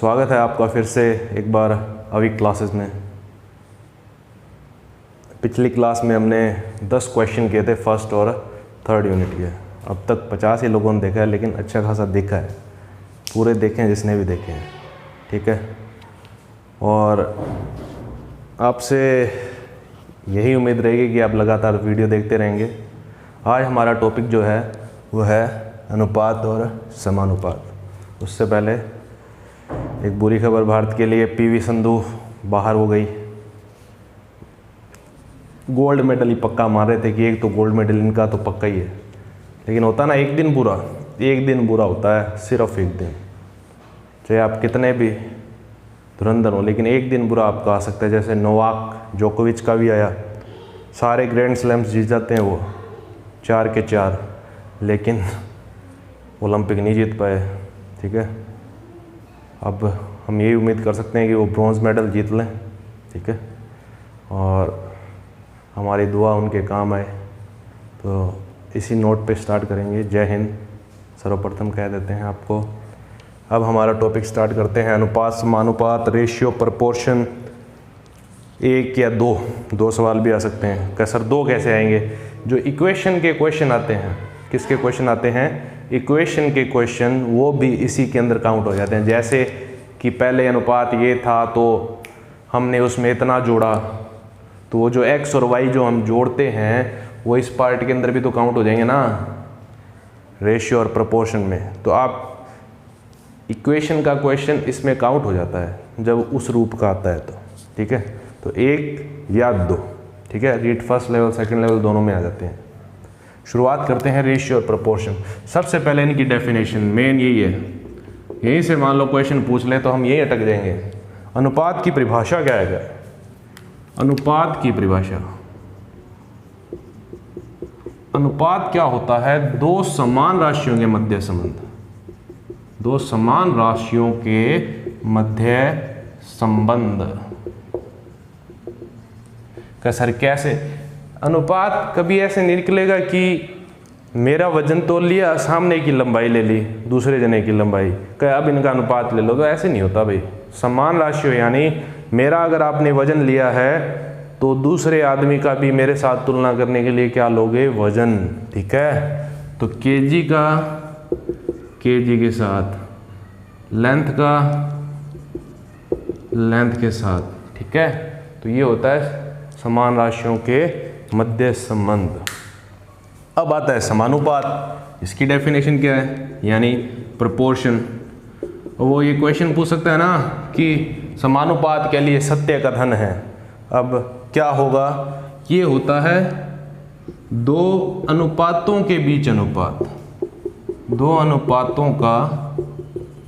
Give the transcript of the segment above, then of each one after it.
स्वागत है आपका फिर से एक बार अभी क्लासेस में। पिछली क्लास में हमने 10 क्वेश्चन किए थे फर्स्ट और थर्ड यूनिट के। अब तक 50 ही लोगों ने देखा है, लेकिन अच्छा खासा देखा है, पूरे देखें जिसने भी देखे हैं, ठीक है। और आपसे यही उम्मीद रहेगी कि आप लगातार वीडियो देखते रहेंगे। आज हमारा टॉपिक जो है वो है अनुपात और समानुपात। उससे पहले एक बुरी खबर भारत के लिए, पीवी संधू बाहर हो गई। गोल्ड मेडल ही पक्का मान रहे थे कि एक तो गोल्ड मेडल इनका तो पक्का ही है, लेकिन होता ना एक दिन बुरा होता है, सिर्फ एक दिन। चाहे आप कितने भी धुरंधर हो, लेकिन एक दिन बुरा आपका आ सकता है। जैसे नोवाक जोकोविच का भी आया, सारे ग्रैंड स्लैम्स जीत जाते हैं वो 4 के 4, लेकिन ओलंपिक नहीं जीत पाए, ठीक है। अब हम यही उम्मीद कर सकते हैं कि वो ब्रॉन्ज मेडल जीत लें, ठीक है, और हमारी दुआ उनके काम आए। तो इसी नोट पे स्टार्ट करेंगे। जय हिंद सर्वप्रथम कह देते हैं आपको। अब हमारा टॉपिक स्टार्ट करते हैं। अनुपात, समानुपात, रेशियो, प्रपोर्शन। 1 या 2 सवाल भी आ सकते हैं। क्या सर 2 कैसे आएंगे? जो इक्वेशन के क्वेश्चन आते हैं, किसके क्वेश्चन आते हैं? इक्वेशन के क्वेश्चन, वो भी इसी के अंदर काउंट हो जाते हैं। जैसे कि पहले अनुपात ये था तो हमने उसमें इतना जोड़ा, तो वो जो x और y जो हम जोड़ते हैं वो इस पार्ट के अंदर भी तो काउंट हो जाएंगे ना, रेशियो और प्रपोर्शन में। तो आप इक्वेशन का क्वेश्चन इसमें काउंट हो जाता है जब उस रूप का आता है तो, ठीक है। तो 1 या 2, ठीक है। Read first level second level दोनों में आ जाते हैं। शुरुआत करते हैं रेशियो और प्रपोर्शन। सबसे पहले इनकी डेफिनेशन मेन यही है। यहीं से मान लो क्वेश्चन पूछ ले तो हम यहीं अटक जाएंगे। अनुपात की परिभाषा क्या है? अनुपात की परिभाषा, अनुपात क्या होता है? 2 समान राशियों के मध्य संबंध। 2 समान राशियों के मध्य संबंध। क्या सर कैसे? अनुपात कभी ऐसे नहीं निकलेगा कि मेरा वजन तोल लिया, सामने की लंबाई ले ली, दूसरे जने की लंबाई, क्या अब इनका अनुपात ले लो, तो ऐसे नहीं होता भाई। समान राशियों यानी मेरा अगर आपने वजन लिया है तो दूसरे आदमी का भी मेरे साथ तुलना करने के लिए क्या लोगे? वजन, ठीक है। तो केजी का केजी के साथ, लेंथ का लेंथ के साथ, ठीक है। तो ये होता है समान राशियों के मध्य संबंध। अब आता है समानुपात। इसकी डेफिनेशन क्या है? यानी प्रपोर्शन। वो ये क्वेश्चन पूछ सकता है ना कि समानुपात के लिए सत्य कथन है। अब क्या होगा? ये होता है 2 अनुपातों के बीच अनुपात, 2 अनुपातों का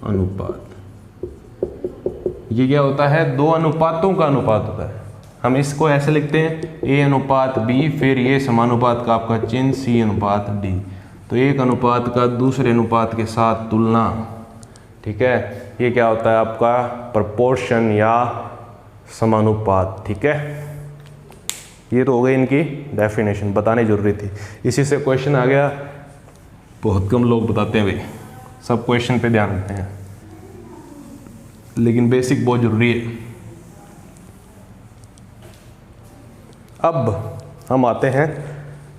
अनुपात। ये क्या होता है? 2 अनुपातों का अनुपात होता है। हम इसको ऐसे लिखते हैं A अनुपात B, फिर ये समानुपात का आपका चिन्ह C अनुपात D। तो एक अनुपात का दूसरे अनुपात के साथ तुलना, ठीक है। ये क्या होता है? आपका प्रपोर्शन या समानुपात, ठीक है। ये तो हो गई इनकी डेफिनेशन, बतानी जरूरी थी। इसी से क्वेश्चन आ गया। बहुत कम लोग बताते हैं भाई, सब क्वेश्चन पे ध्यान देते हैं, लेकिन बेसिक बहुत जरूरी है। अब हम आते हैं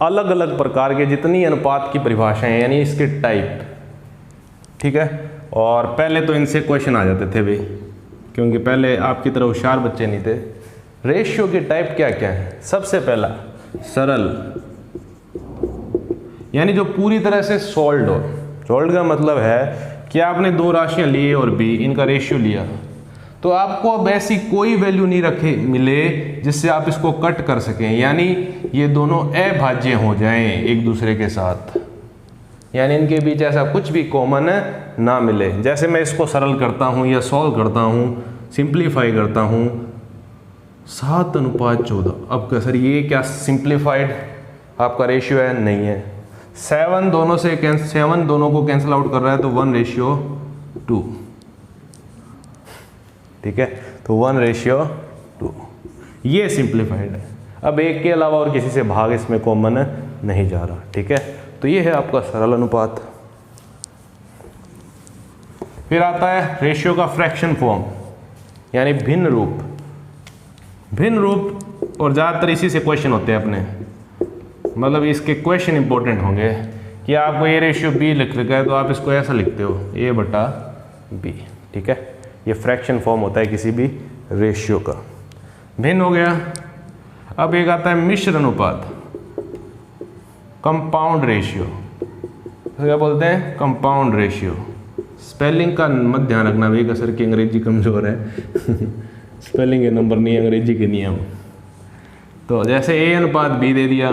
अलग अलग प्रकार के जितनी अनुपात की परिभाषाएं हैं, यानी इसके टाइप, ठीक है। और पहले तो इनसे क्वेश्चन आ जाते थे भाई, क्योंकि पहले आपकी तरह होशियार बच्चे नहीं थे। रेशियो के टाइप क्या क्या है? सबसे पहला सरल, यानी जो पूरी तरह से सॉल्व्ड हो। सॉल्व्ड का मतलब है कि आपने 2 राशियां ली A और B, इनका रेशियो लिया, तो आपको अब ऐसी कोई वैल्यू नहीं मिले जिससे आप इसको कट कर सकें, यानी ये दोनों अभाज्य हो जाएं एक दूसरे के साथ, यानी इनके बीच ऐसा कुछ भी कॉमन ना मिले। जैसे मैं इसको सरल करता हूँ या सॉल्व करता हूँ, सिंप्लीफाई करता हूँ, 7:14। अब क्या सर ये क्या सिंप्लीफाइड आपका रेशियो है? नहीं है। 7 दोनों को कैंसिल आउट कर रहा है, तो 1:2, ठीक है। तो 1:2 ये सिंप्लीफाइड है। अब 1 के अलावा और किसी से भाग इसमें कॉमन नहीं जा रहा, ठीक है। तो ये है आपका सरल अनुपात। फिर आता है रेशियो का फ्रैक्शन फॉर्म, यानी भिन्न रूप। भिन्न रूप और ज़्यादातर इसी से क्वेश्चन होते हैं अपने, मतलब इसके क्वेश्चन इंपॉर्टेंट होंगे कि आपको ए रेशियो बी लिख रखा है तो आप इसको ऐसा लिखते हो ए बटा बी, ठीक है। ये फ्रैक्शन फॉर्म होता है किसी भी रेशियो का। भिन्न हो गया। अब एक आता है मिश्र अनुपात, कंपाउंड रेशियो, तो क्या बोलते हैं कंपाउंड रेशियो। स्पेलिंग का मत ध्यान रखना भाई, का सर की अंग्रेजी कमज़ोर है स्पेलिंग के नंबर नहीं, अंग्रेजी के नियम। तो जैसे ए अनुपात बी दे दिया,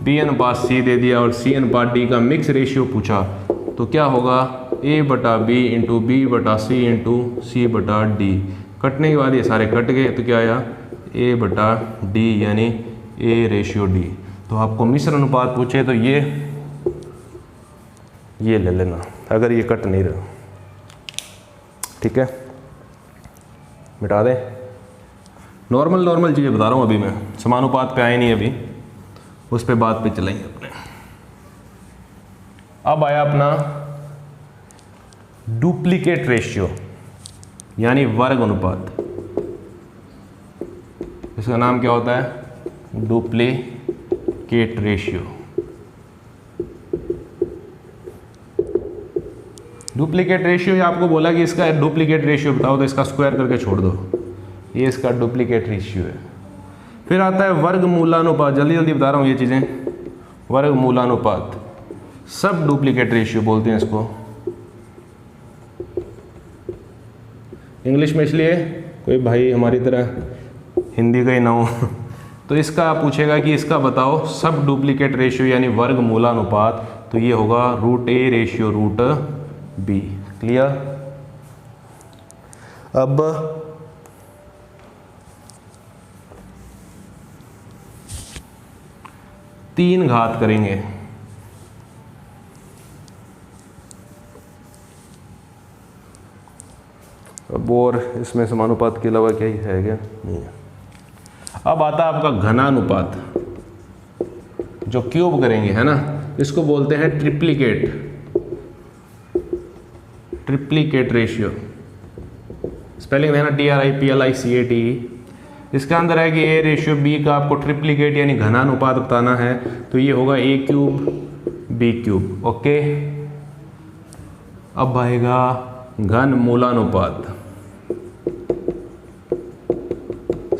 बी अनुपात सी दे दिया और सी अनुपात डी का मिक्स रेशियो पूछा, तो क्या होगा ए बटा बी इंटू बी बटा सी इंटू सी बटा डी। कटने के बाद ये सारे कट गए तो क्या आया ए बटा डी यानी ए रेशियो डी। तो आपको मिश्र अनुपात पूछे तो ये ले लेना अगर ये कट नहीं रहा, ठीक है। मिटा दें। नॉर्मल चीज़ें बता रहा हूँ अभी मैं, समानुपात पे आए नहीं अभी, उस पे बात पे चलेंगे अपने। अब आया अपना डुप्लीकेट रेशियो यानी वर्ग अनुपात। इसका नाम क्या होता है डुप्लीकेट रेशियो। डुप्लीकेट रेशियो आपको बोला कि इसका डुप्लीकेट रेशियो बताओ तो इसका स्क्वायर करके छोड़ दो, ये इसका डुप्लीकेट रेशियो है। फिर आता है वर्ग मूलानुपात, जल्दी बता रहा हूँ ये चीज़ें। वर्ग मूलानुपात सब डुप्लीकेट रेशियो बोलते हैं इसको इंग्लिश में, इसलिए कोई भाई हमारी तरह हिंदी का ही ना हो तो इसका पूछेगा कि इसका बताओ सब डुप्लीकेट रेशियो यानी वर्ग मूलानुपात, तो ये होगा root a ratio root b. Clear. अब तीन घात करेंगे। अब और इसमें समानुपात के अलावा क्या ही है क्या, नहीं है। अब आता है आपका घनानुपात, जो क्यूब करेंगे है ना, इसको बोलते हैं ट्रिप्लीकेट रेशियो। स्पेलिंग है ना TRIPLICATE। इसके अंदर है कि ए रेशियो बी का आपको ट्रिप्लीकेट यानी घनानुपात बताना है, तो ये होगा ए क्यूब बी क्यूब। ओके। अब आएगा घन मूलानुपात,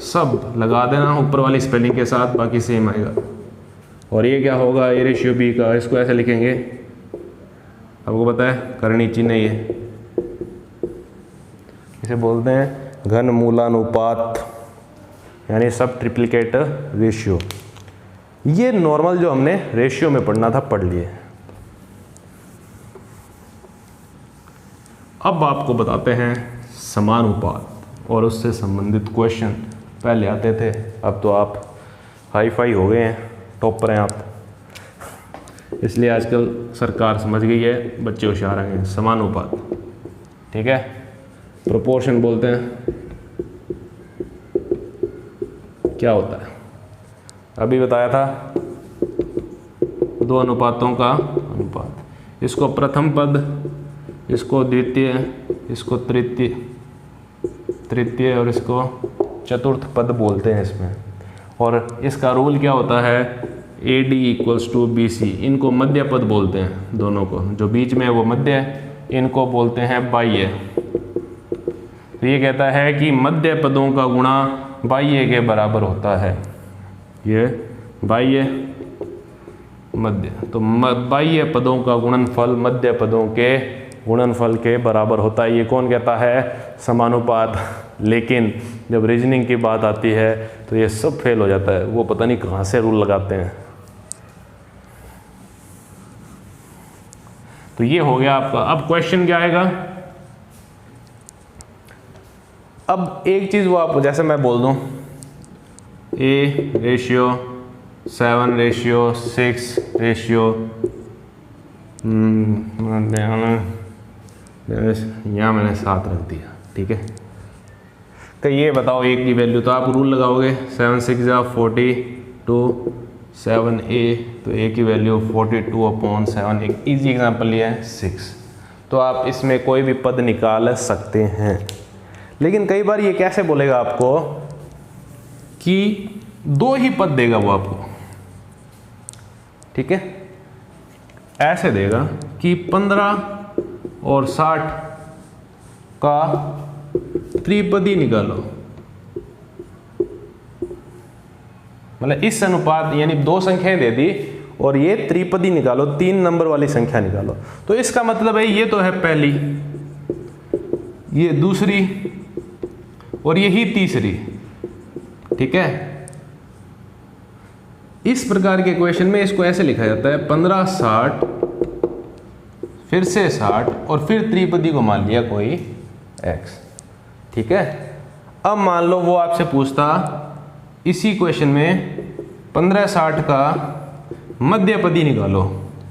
सब लगा देना ऊपर वाली स्पेलिंग के साथ, बाकी सेम आएगा। और ये क्या होगा ए रेशियो बी का, इसको ऐसे लिखेंगे, आपको पता है करनी चिन्ह ये, इसे बोलते हैं घन मूलानुपात यानी सब ट्रिप्लीकेट रेशियो। ये नॉर्मल जो हमने रेशियो में पढ़ना था पढ़ लिए। अब आपको बताते हैं समानुपात और उससे संबंधित क्वेश्चन। पहले आते थे, अब तो आप हाई फाई हो गए हैं, टॉपर हैं आप, इसलिए आजकल सरकार समझ गई है, बच्चे होशियार आ गए हैं। समानुपात, ठीक है, प्रोपोर्शन बोलते हैं। क्या होता है अभी बताया था, दो अनुपातों का अनुपात, इसको प्रथम पद, इसको द्वितीय, इसको तृतीय और इसको चतुर्थ पद बोलते हैं इसमें। और इसका रूल क्या होता है AD = BC। इनको मध्य पद बोलते हैं, दोनों को, जो बीच में है वो मध्य है, इनको बोलते हैं बाह्य। तो ये कहता है कि मध्य पदों का गुणा बाह्य के बराबर होता है। ये बाह्य मध्य, तो बाह्य पदों का गुणनफल मध्य पदों के गुणनफल के बराबर होता है। ये कौन कहता है समानुपात। लेकिन जब रीजनिंग की बात आती है तो ये सब फेल हो जाता है, वो पता नहीं कहाँ से रूल लगाते हैं। तो ये हो गया आपका। अब क्वेश्चन क्या आएगा, अब एक चीज़ वो आप जैसे मैं बोल दूं A रेशियो 7 रेशियो 6 रेशियो, यहाँ मैंने 7 रख दिया, ठीक है। तो ये बताओ एक की वैल्यू, तो आप रूल लगाओगे 7 6 42, 7A, तो A की वैल्यू 42/7। एक इजी एग्जांपल लिया है 6। तो आप इसमें कोई भी पद निकाल सकते हैं। लेकिन कई बार ये कैसे बोलेगा आपको कि 2 ही पद देगा वो आपको, ठीक है, ऐसे देगा कि 15 और 60 का त्रिपदी निकालो, मतलब इस अनुपात, यानी 2 संख्याएं दे दी और ये त्रिपदी निकालो, 3 नंबर वाली संख्या निकालो। तो इसका मतलब है ये तो है पहली, ये दूसरी और यही तीसरी, ठीक है। इस प्रकार के क्वेश्चन में इसको ऐसे लिखा जाता है 15 60 फिर से 60 और फिर त्रिपदी को मान लिया कोई x, ठीक है। अब मान लो वो आपसे पूछता इसी क्वेश्चन में 15 60 का मध्यपदी निकालो,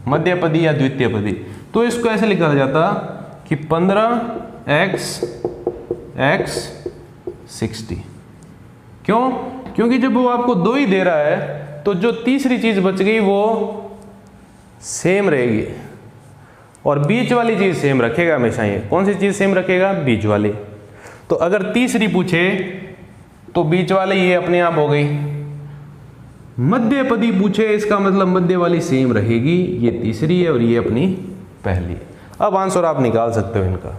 मध्यपदी या द्वितीय पदी, तो इसको ऐसे लिखा जाता कि 15x x 60। क्यों? क्योंकि जब वो आपको 2 ही दे रहा है तो जो तीसरी चीज बच गई वो सेम रहेगी और बीच वाली चीज सेम रखेगा हमेशा। ये कौन सी चीज सेम रखेगा? बीच वाली। तो अगर तीसरी पूछे तो बीच वाले ये अपने आप हो गई, मध्यपदी पूछे इसका मतलब मध्य वाली सेम रहेगी, ये तीसरी है और ये अपनी पहली। अब आंसर आप निकाल सकते हो इनका।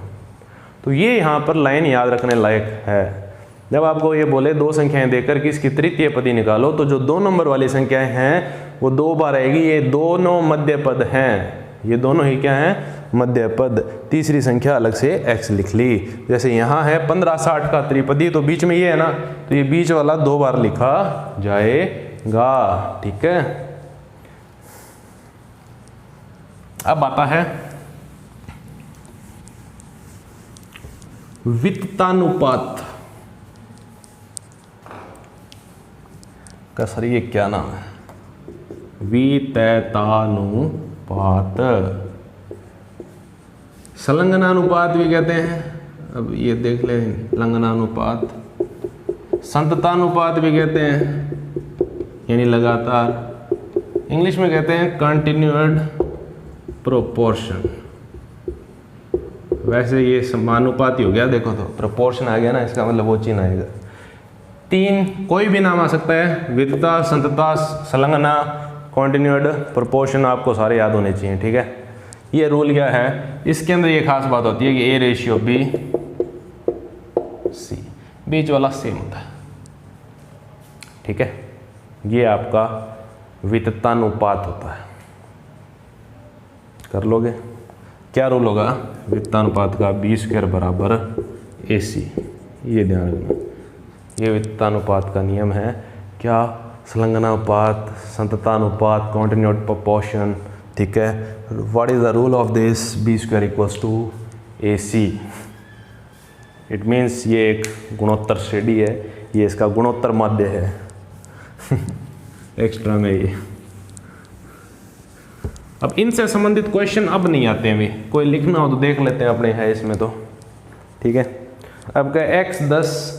तो ये यहाँ पर लाइन याद रखने लायक है। जब आपको ये बोले 2 संख्याएं देकर कि इसकी तृतीय पदी निकालो, तो जो 2 नंबर वाली संख्याएं हैं वो 2 बार आएगी। ये दोनों मध्य पद हैं, ये दोनों ही क्या हैं? मध्य पद। तीसरी संख्या अलग से x लिख ली। जैसे यहाँ है 15 60 का त्रिपदी, तो बीच में ये है ना, तो ये बीच वाला 2 बार लिखा जाएगा, ठीक है। अब आता है वित्तानुपात का। सर ये क्या नाम है? वित्तानुपात, संलग्नानुपात भी कहते हैं। अब ये देख ले, संलग्नानुपात, संततानुपात भी कहते हैं, यानी लगातार। इंग्लिश में कहते हैं कंटिन्यूड प्रोपोर्शन। वैसे ये समानुपाती हो गया, देखो तो प्रोपोर्शन आ गया ना, इसका मतलब वो चिन्ह आएगा। 3 कोई भी नाम आ सकता है, वित्तता, संतता, संलग्ना, कंटिन्यूड, प्रोपोर्शन, आपको सारे याद होने चाहिए, ठीक है। ये रूल क्या है, इसके अंदर ये खास बात होती है कि A/B/C, बीच वाला सेम होता है, ठीक है। ये आपका वित्तानुपात होता है। कर लोगे? क्या रूल होगा वित्तानुपात का? B² बराबर AC। ये ध्यान रखना, ये वित्तानुपात का नियम है। क्या? संलग्नानुपात, संततानुपात, कंटिन्यूड प्रोपोर्शन, ठीक है। What is the rule of this? B² = AC। It means ये एक गुणोत्तर श्रेणी है, ये इसका गुणोत्तर माध्य है। एक्स्ट्रा में ये। अब इनसे संबंधित क्वेश्चन अब नहीं आते हैं, भी कोई लिखना हो तो देख लेते हैं, अपने है इसमें तो, ठीक है। अब क्या x 10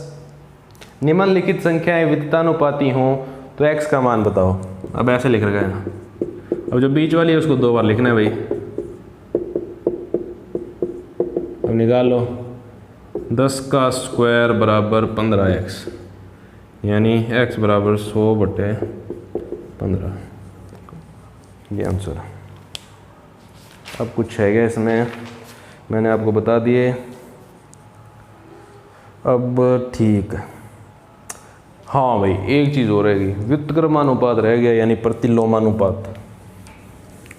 निम्नलिखित संख्याएं वित्तानुपाती हों तो x का मान बताओ। अब ऐसे लिख रखा है ना, अब जो बीच वाली है उसको 2 बार लिखना है भाई। अब निकालो, 10 का स्क्वायर बराबर 15x, यानी x बराबर 100/15, ये आंसर। अब कुछ है क्या इसमें, मैंने आपको बता दिए। अब ठीक है, हाँ भाई एक चीज़ हो रहेगी, व्युत्क्रमानुपात रह गया, यानी प्रतिलोमानुपात।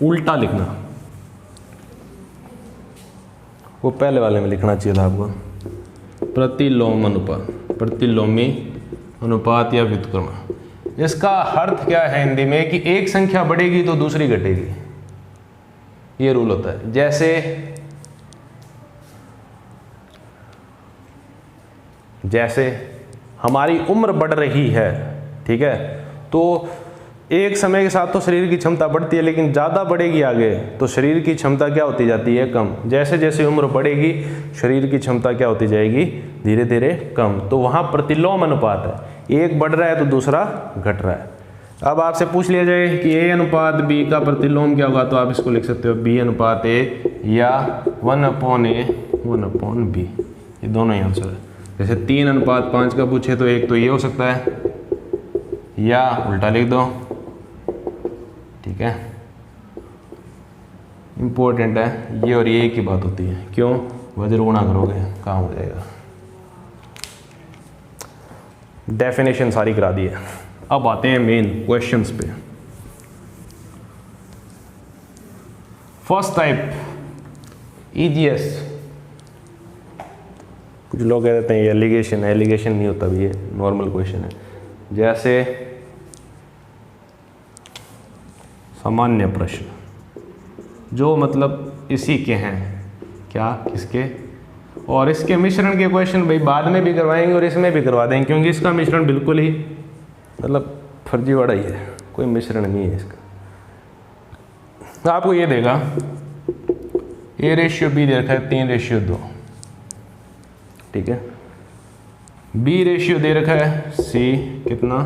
उल्टा लिखना, वो पहले वाले में लिखना चाहिए था आपको। प्रतिलोम अनुपात, प्रतिलोमी अनुपात या व्युत्क्रम। इसका अर्थ क्या है हिंदी में कि एक संख्या बढ़ेगी तो दूसरी घटेगी, ये रूल होता है। जैसे हमारी उम्र बढ़ रही है, ठीक है, तो एक समय के साथ तो शरीर की क्षमता बढ़ती है, लेकिन ज़्यादा बढ़ेगी आगे तो शरीर की क्षमता क्या होती जाती है? कम। जैसे जैसे उम्र बढ़ेगी शरीर की क्षमता क्या होती जाएगी? धीरे धीरे कम। तो वहाँ प्रतिलोम अनुपात है, एक बढ़ रहा है तो दूसरा घट रहा है। अब आपसे पूछ लिया जाए कि ए अनुपात बी का प्रतिलोम क्या होगा, तो आप इसको लिख सकते हो बी अनुपात ए या 1/a 1/b, ये दोनों ही आंसर है। जैसे 3:5 का पूछे तो एक तो ये हो सकता है या उल्टा लिख दो, ठीक है। इम्पोर्टेंट है ये और ये की बात होती है, क्यों, वज्र गुणा करोगे काम हो जाएगा। डेफिनेशन सारी करा दी है, अब आते हैं मेन क्वेश्चंस पे। फर्स्ट टाइप ईजीएस, कुछ लोग कह देते हैं ये एलिगेशन है, एलिगेशन नहीं होता भी, ये नॉर्मल क्वेश्चन है। जैसे सामान्य प्रश्न, जो मतलब इसी के हैं, क्या, किसके, और इसके मिश्रण के क्वेश्चन भाई बाद में भी करवाएंगे और इसमें भी करवा देंगे, क्योंकि इसका मिश्रण बिल्कुल ही मतलब फर्जीवाड़ा ही है, कोई मिश्रण नहीं है इसका। तो आपको ये देगा a/b दे रखा है 3/2, ठीक है। b रेशियो दे रखा है c कितना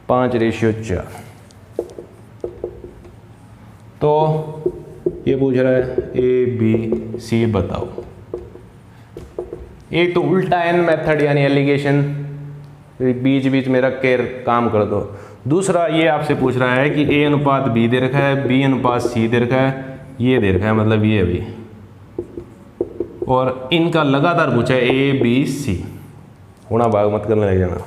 5/4। तो ये पूछ रहा है a b c बताओ। एक तो उल्टा n मेथड यानी एलिगेशन, बीच बीच में रख के काम कर दो। दूसरा ये आपसे पूछ रहा है कि a अनुपात b दे रखा है, b अनुपात c दे रखा है, ये दे रखा है मतलब ये भी, और इनका लगातार पूछा है a b c, गुणा भाग मत करने लग जाना।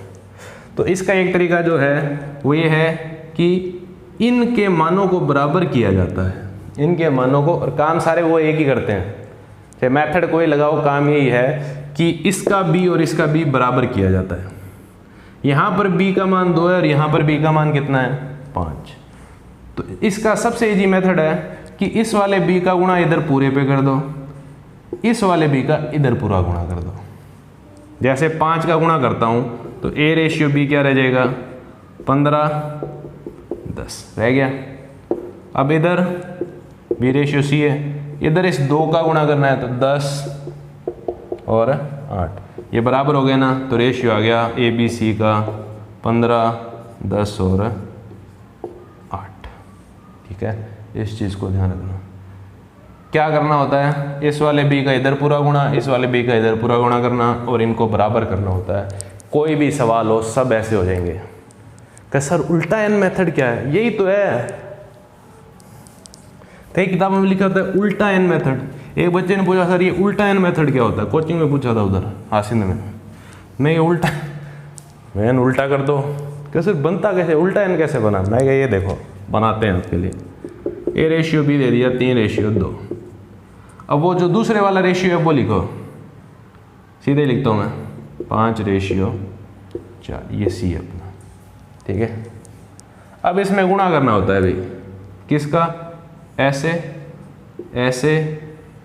तो इसका एक तरीका जो है वो ये है कि इनके मानों को बराबर किया जाता है, इनके मानों को, और काम सारे वो एक ही करते हैं, चाहे मेथड कोई लगाओ, काम यही है कि इसका b और इसका b बराबर किया जाता है। यहाँ पर b का मान 2 है और यहाँ पर b का मान कितना है 5। तो इसका सबसे इजी मेथड है कि इस वाले b का गुणा इधर पूरे पे कर दो, इस वाले b का इधर पूरा गुणा कर दो। जैसे 5 का गुणा करता हूँ तो a/b क्या रह जाएगा 15 10 रह गया। अब इधर b/c है, इधर इस 2 का गुणा करना है तो 10 और 8, ये बराबर हो गया ना, तो रेशियो आ गया ए बी सी का 15 10 और 8, ठीक है। इस चीज़ को ध्यान रखना। क्या करना होता है, इस वाले b का इधर पूरा गुणा, इस वाले b का इधर पूरा गुणा करना और इनको बराबर करना होता है। कोई भी सवाल हो सब ऐसे हो जाएंगे। क्या सर उल्टा n मेथड क्या है, यही तो है, कई किताबों में लिखा होता है उल्टा n मेथड। एक बच्चे ने पूछा सर ये उल्टा n मेथड क्या होता है, कोचिंग में पूछा था उधर हासिंद में, मैं ये उल्टा n उल्टा कर दो, कैसे बनता, कैसे उल्टा n कैसे बना, मैं ये देखो बनाते हैं आपके लिए। a/b दे दिया 3/2। अब वो जो दूसरे वाला रेशियो है वो लिखो, सीधे लिखता हूँ मैं 5/4, ये c है अपना, ठीक है। अब इसमें गुणा करना होता है भाई, किसका, ऐसे ऐसे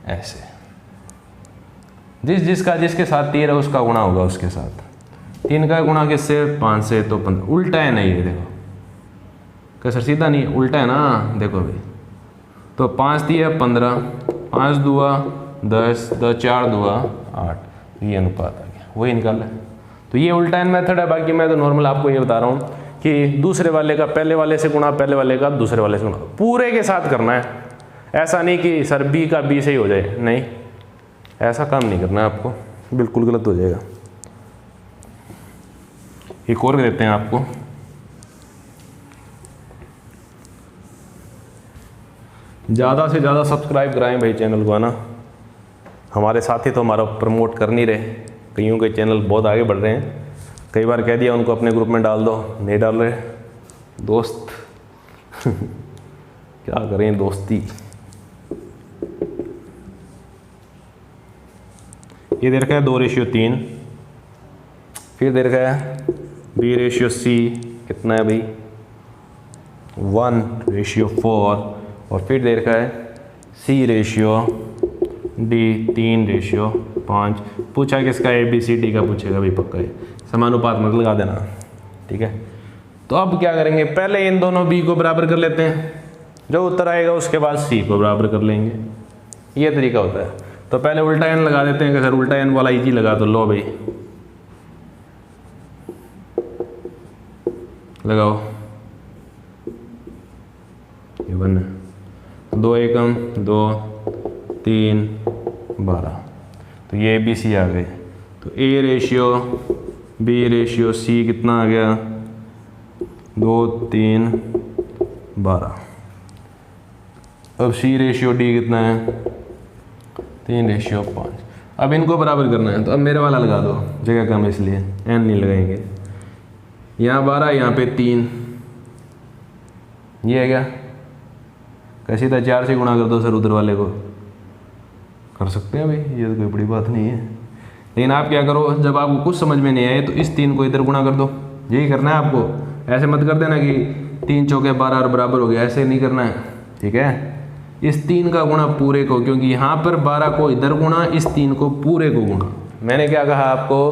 ऐसे, जिसका जिसके साथ 3 है उसका गुणा होगा उसके साथ। 3 का गुणा किससे 5 से, तो 15। उल्टा है नहीं, ये देखो कैसे सीधा नहीं उल्टा है ना, देखो भाई। तो 5 दिया 15, 5 दूआ 10, 4 दूआ 8, ये अनुपात आ गया, वही निकाला है। तो ये उल्टा n मेथड है। बाकी मैं तो नॉर्मल आपको ये बता रहा हूँ कि दूसरे वाले का पहले वाले से गुणा, पहले वाले का दूसरे वाले से गुणा, पूरे के साथ करना है। ऐसा नहीं कि सर b का b से ही हो जाए, नहीं, ऐसा काम नहीं करना है आपको, बिल्कुल गलत हो जाएगा। एक और देते हैं आपको, ज़्यादा से ज़्यादा सब्सक्राइब कराएं भाई चैनल को, है ना। हमारे साथी तो हमारा प्रमोट कर नहीं रहे, कईयों के चैनल बहुत आगे बढ़ रहे हैं। कई बार कह दिया उनको अपने ग्रुप में डाल दो, नहीं डाल रहे दोस्त क्या करें दोस्ती। ये दे रखा है 2/3, फिर दे रखा है b/c कितना है भाई 1/4, और फिर दे रखा है c/d 3/5। पूछा किसका, ABCD का पूछेगा भाई पक्का है, समानुपात मत लगा देना, ठीक है। तो अब क्या करेंगे, पहले इन दोनों b को बराबर कर लेते हैं, जो उत्तर आएगा उसके बाद c को बराबर कर लेंगे, ये तरीका होता है। तो पहले उल्टा n लगा देते हैं कि सर उल्टा n वाला इजी लगा, तो लो भाई लगाओ, ये 1 है, 2 एकम 2 3 12, तो ये बी सी आ गए। तो a ratio b ratio c कितना आ गया 2 3 12। अब सी रेशियो डी कितना है 3 रेशियो 5। अब इनको बराबर करना है, तो अब मेरे वाला लगा दो, जगह कम है इसलिए एन नहीं लगाएंगे। यहाँ 12 यहाँ पे 3, ये है क्या, कैसी था 4 से गुणा कर दो सर उधर वाले को, कर सकते हैं भाई, ये तो कोई बड़ी बात नहीं है। लेकिन आप क्या करो, जब आपको कुछ समझ में नहीं आए तो इस 3 को इधर गुणा कर दो, यही करना है आपको। ऐसे मत कर देना कि 3 चौके 12 और बराबर हो गया, ऐसे नहीं करना है, ठीक है। इस 3 का गुणा पूरे को, क्योंकि यहाँ पर 12 को इधर गुणा, इस 3 को पूरे को गुणा। मैंने क्या कहा आपको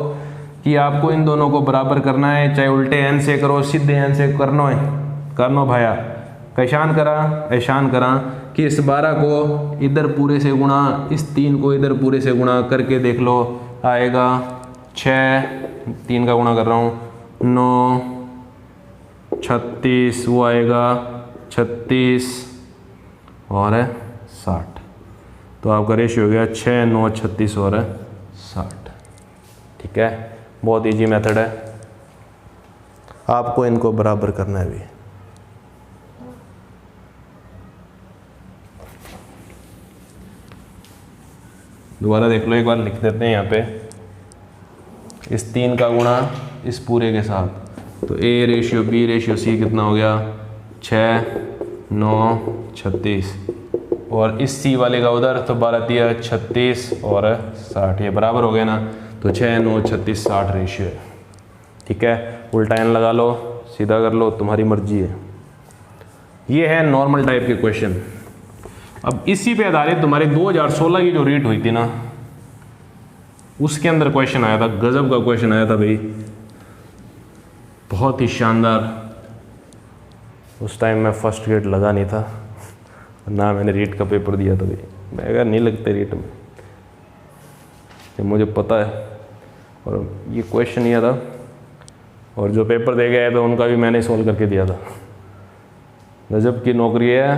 कि आपको इन दोनों को बराबर करना है, चाहे उल्टे एन से करो सीधे एन से करना है, करनो भाया। कैशान करा, ऐशान करा कि इस 12 को इधर पूरे से गुणा, इस 3 को इधर पूरे से गुणा करके देख लो, आएगा 6, 3 का गुणा कर रहा हूँ 9 36, वो आएगा 36 और है 60। तो आपका रेशियो हो गया 6 9 36 और है 60, ठीक है। बहुत इजी मेथड है, आपको इनको बराबर करना है भी। दोबारा देख लो, एक बार लिख देते हैं यहाँ पे, इस 3 का गुणा इस पूरे के साथ, तो a ratio b ratio c कितना हो गया 6 9 36, और इस सी वाले का उधर तो 12 दिया 36 और 60, ये बराबर हो गया ना। तो 6 9 36 60 रेशियो है, ठीक है। उल्टा एन लगा लो, सीधा कर लो, तुम्हारी मर्जी है। ये है नॉर्मल टाइप के क्वेश्चन। अब इसी पे आधारित तुम्हारे 2016 की जो रीट हुई थी ना, उसके अंदर क्वेश्चन आया था, गजब का क्वेश्चन आया था भाई, बहुत ही शानदार। उस टाइम मैं फर्स्ट ग्रेड लगा नहीं था ना, मैंने रीट का पेपर दिया था भाई, मैं अगर नहीं लगते रीट में, ये मुझे पता है। और ये क्वेश्चन ये था, और जो पेपर दे गए तो उनका भी मैंने सॉल्व करके दिया था। गजब की नौकरी है,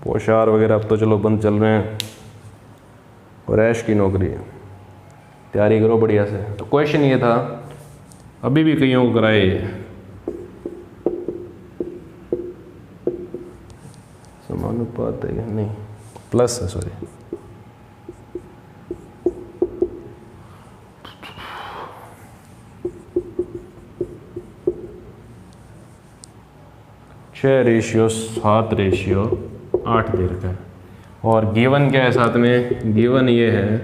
पोशार वगैरह अब तो चलो बंद चल रहे हैं, और ऐश की नौकरी है, तैयारी करो बढ़िया से। तो क्वेश्चन ये था, अभी भी कईयों को कराए ये, समानुपात है नहीं, प्लस है, सॉरी, छः रेशियो 7 रेशियो 8 दे रखा है। और गिवन क्या है साथ में, गिवन ये है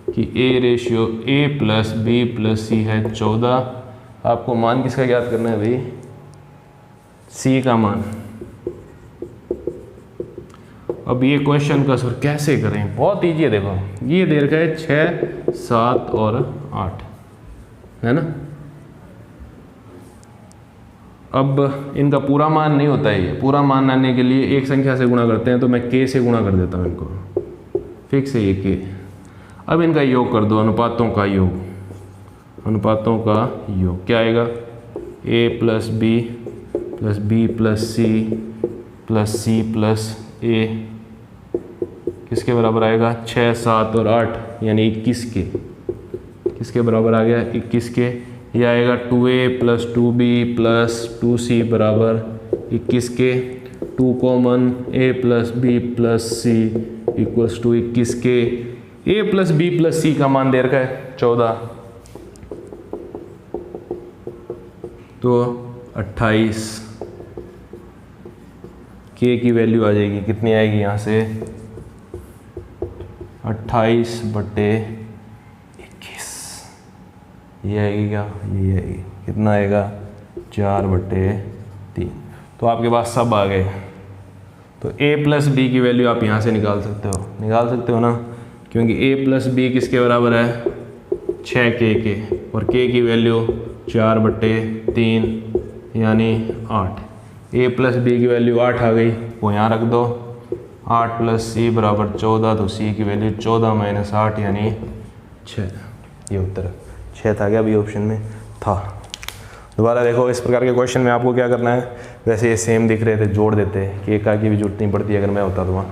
कि A ratio A plus B plus C है 14। आपको मान किसका याद करना है भाई, सी का मान। अब ये क्वेश्चन का सर कैसे करें, बहुत ईजी है। देखो ये दे रखा है 6 7 और 8, है ना। अब इनका पूरा मान नहीं होता है, ये पूरा मान आने के लिए एक संख्या से गुणा करते हैं, तो मैं k से गुणा कर देता हूँ इनको, फिक्स है ये k। अब इनका योग कर दो, अनुपातों का योग, अनुपातों का योग क्या आएगा, a plus B plus C plus C plus A किसके बराबर आएगा, 6 7 और 8 यानी 21 के। किसके बराबर आ गया, 21 के। ये आएगा 2a plus 2b plus 2c बराबर 21 के। 2 common, a plus b plus c equals to 21 के। a plus b plus c का मान दे रखा है 14, तो 28। k की वैल्यू आ जाएगी, कितनी आएगी यहाँ से, 28/21 ये आएगी क्या, ये आएगी, कितना आएगा, 4/3। तो आपके पास सब आ गए। तो a प्लस बी की वैल्यू आप यहाँ से निकाल सकते हो ना, क्योंकि a प्लस बी किसके बराबर है, 6k के, और k की वैल्यू 4/3 यानी 8। a प्लस बी की वैल्यू 8 आ गई, वो यहाँ रख दो। 8 प्लस c बराबर 14, तो c की वैल्यू 14 माइनस 8 यानी 6। ये उत्तर 6 था क्या अभी ऑप्शन में था। दोबारा देखो, इस प्रकार के क्वेश्चन में आपको क्या करना है, वैसे ये सेम दिख रहे थे जोड़ देते कि एक की भी जरूरत नहीं पड़ती अगर मैं होता तो।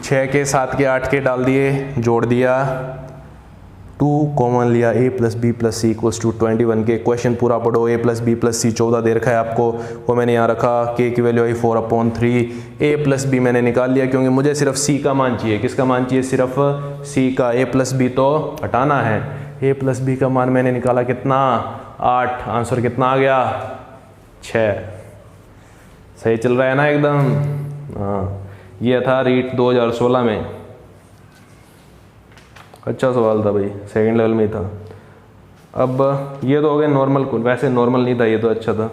6 के 7 के 8 के डाल दिए, जोड़ दिया, 2 कॉमन लिया, a plus B plus c equals to 21 के। क्वेश्चन पूरा पढ़ो, a plus B plus c 14 दे रखा है आपको, वो मैंने यहाँ रखा, k की वैल्यू आई 4/3, a प्लस बी मैंने निकाल लिया क्योंकि मुझे सिर्फ c का मान चाहिए। किसका मान चाहिए? सिर्फ c का। a प्लस बी तो हटाना है, a प्लस बी का मान मैंने निकाला कितना? 8। आंसर कितना आ गया? 6। सही चल रहा है ना एकदम? हाँ, ये था रीट 2016 में। अच्छा सवाल था भाई, सेकंड लेवल में ही था। अब ये तो हो गए नॉर्मल, वैसे नॉर्मल नहीं था ये तो, अच्छा था।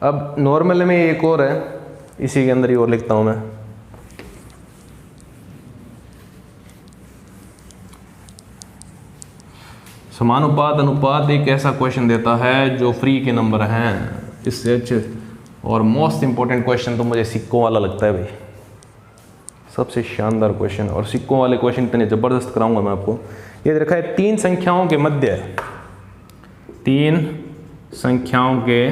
अब नॉर्मल में एक और है, इसी के अंदर ही और लिखता हूँ मैं। समानुपात अनुपात एक ऐसा क्वेश्चन देता है जो फ्री के नंबर हैं। इससे अच्छे और मोस्ट इंपॉर्टेंट क्वेश्चन तो मुझे सिक्कों वाला लगता है भाई, सबसे शानदार क्वेश्चन। और सिक्कों वाले क्वेश्चन इतने ज़बरदस्त कराऊंगा मैं आपको। ये देखा है 3 संख्याओं के मध्य, 3 संख्याओं के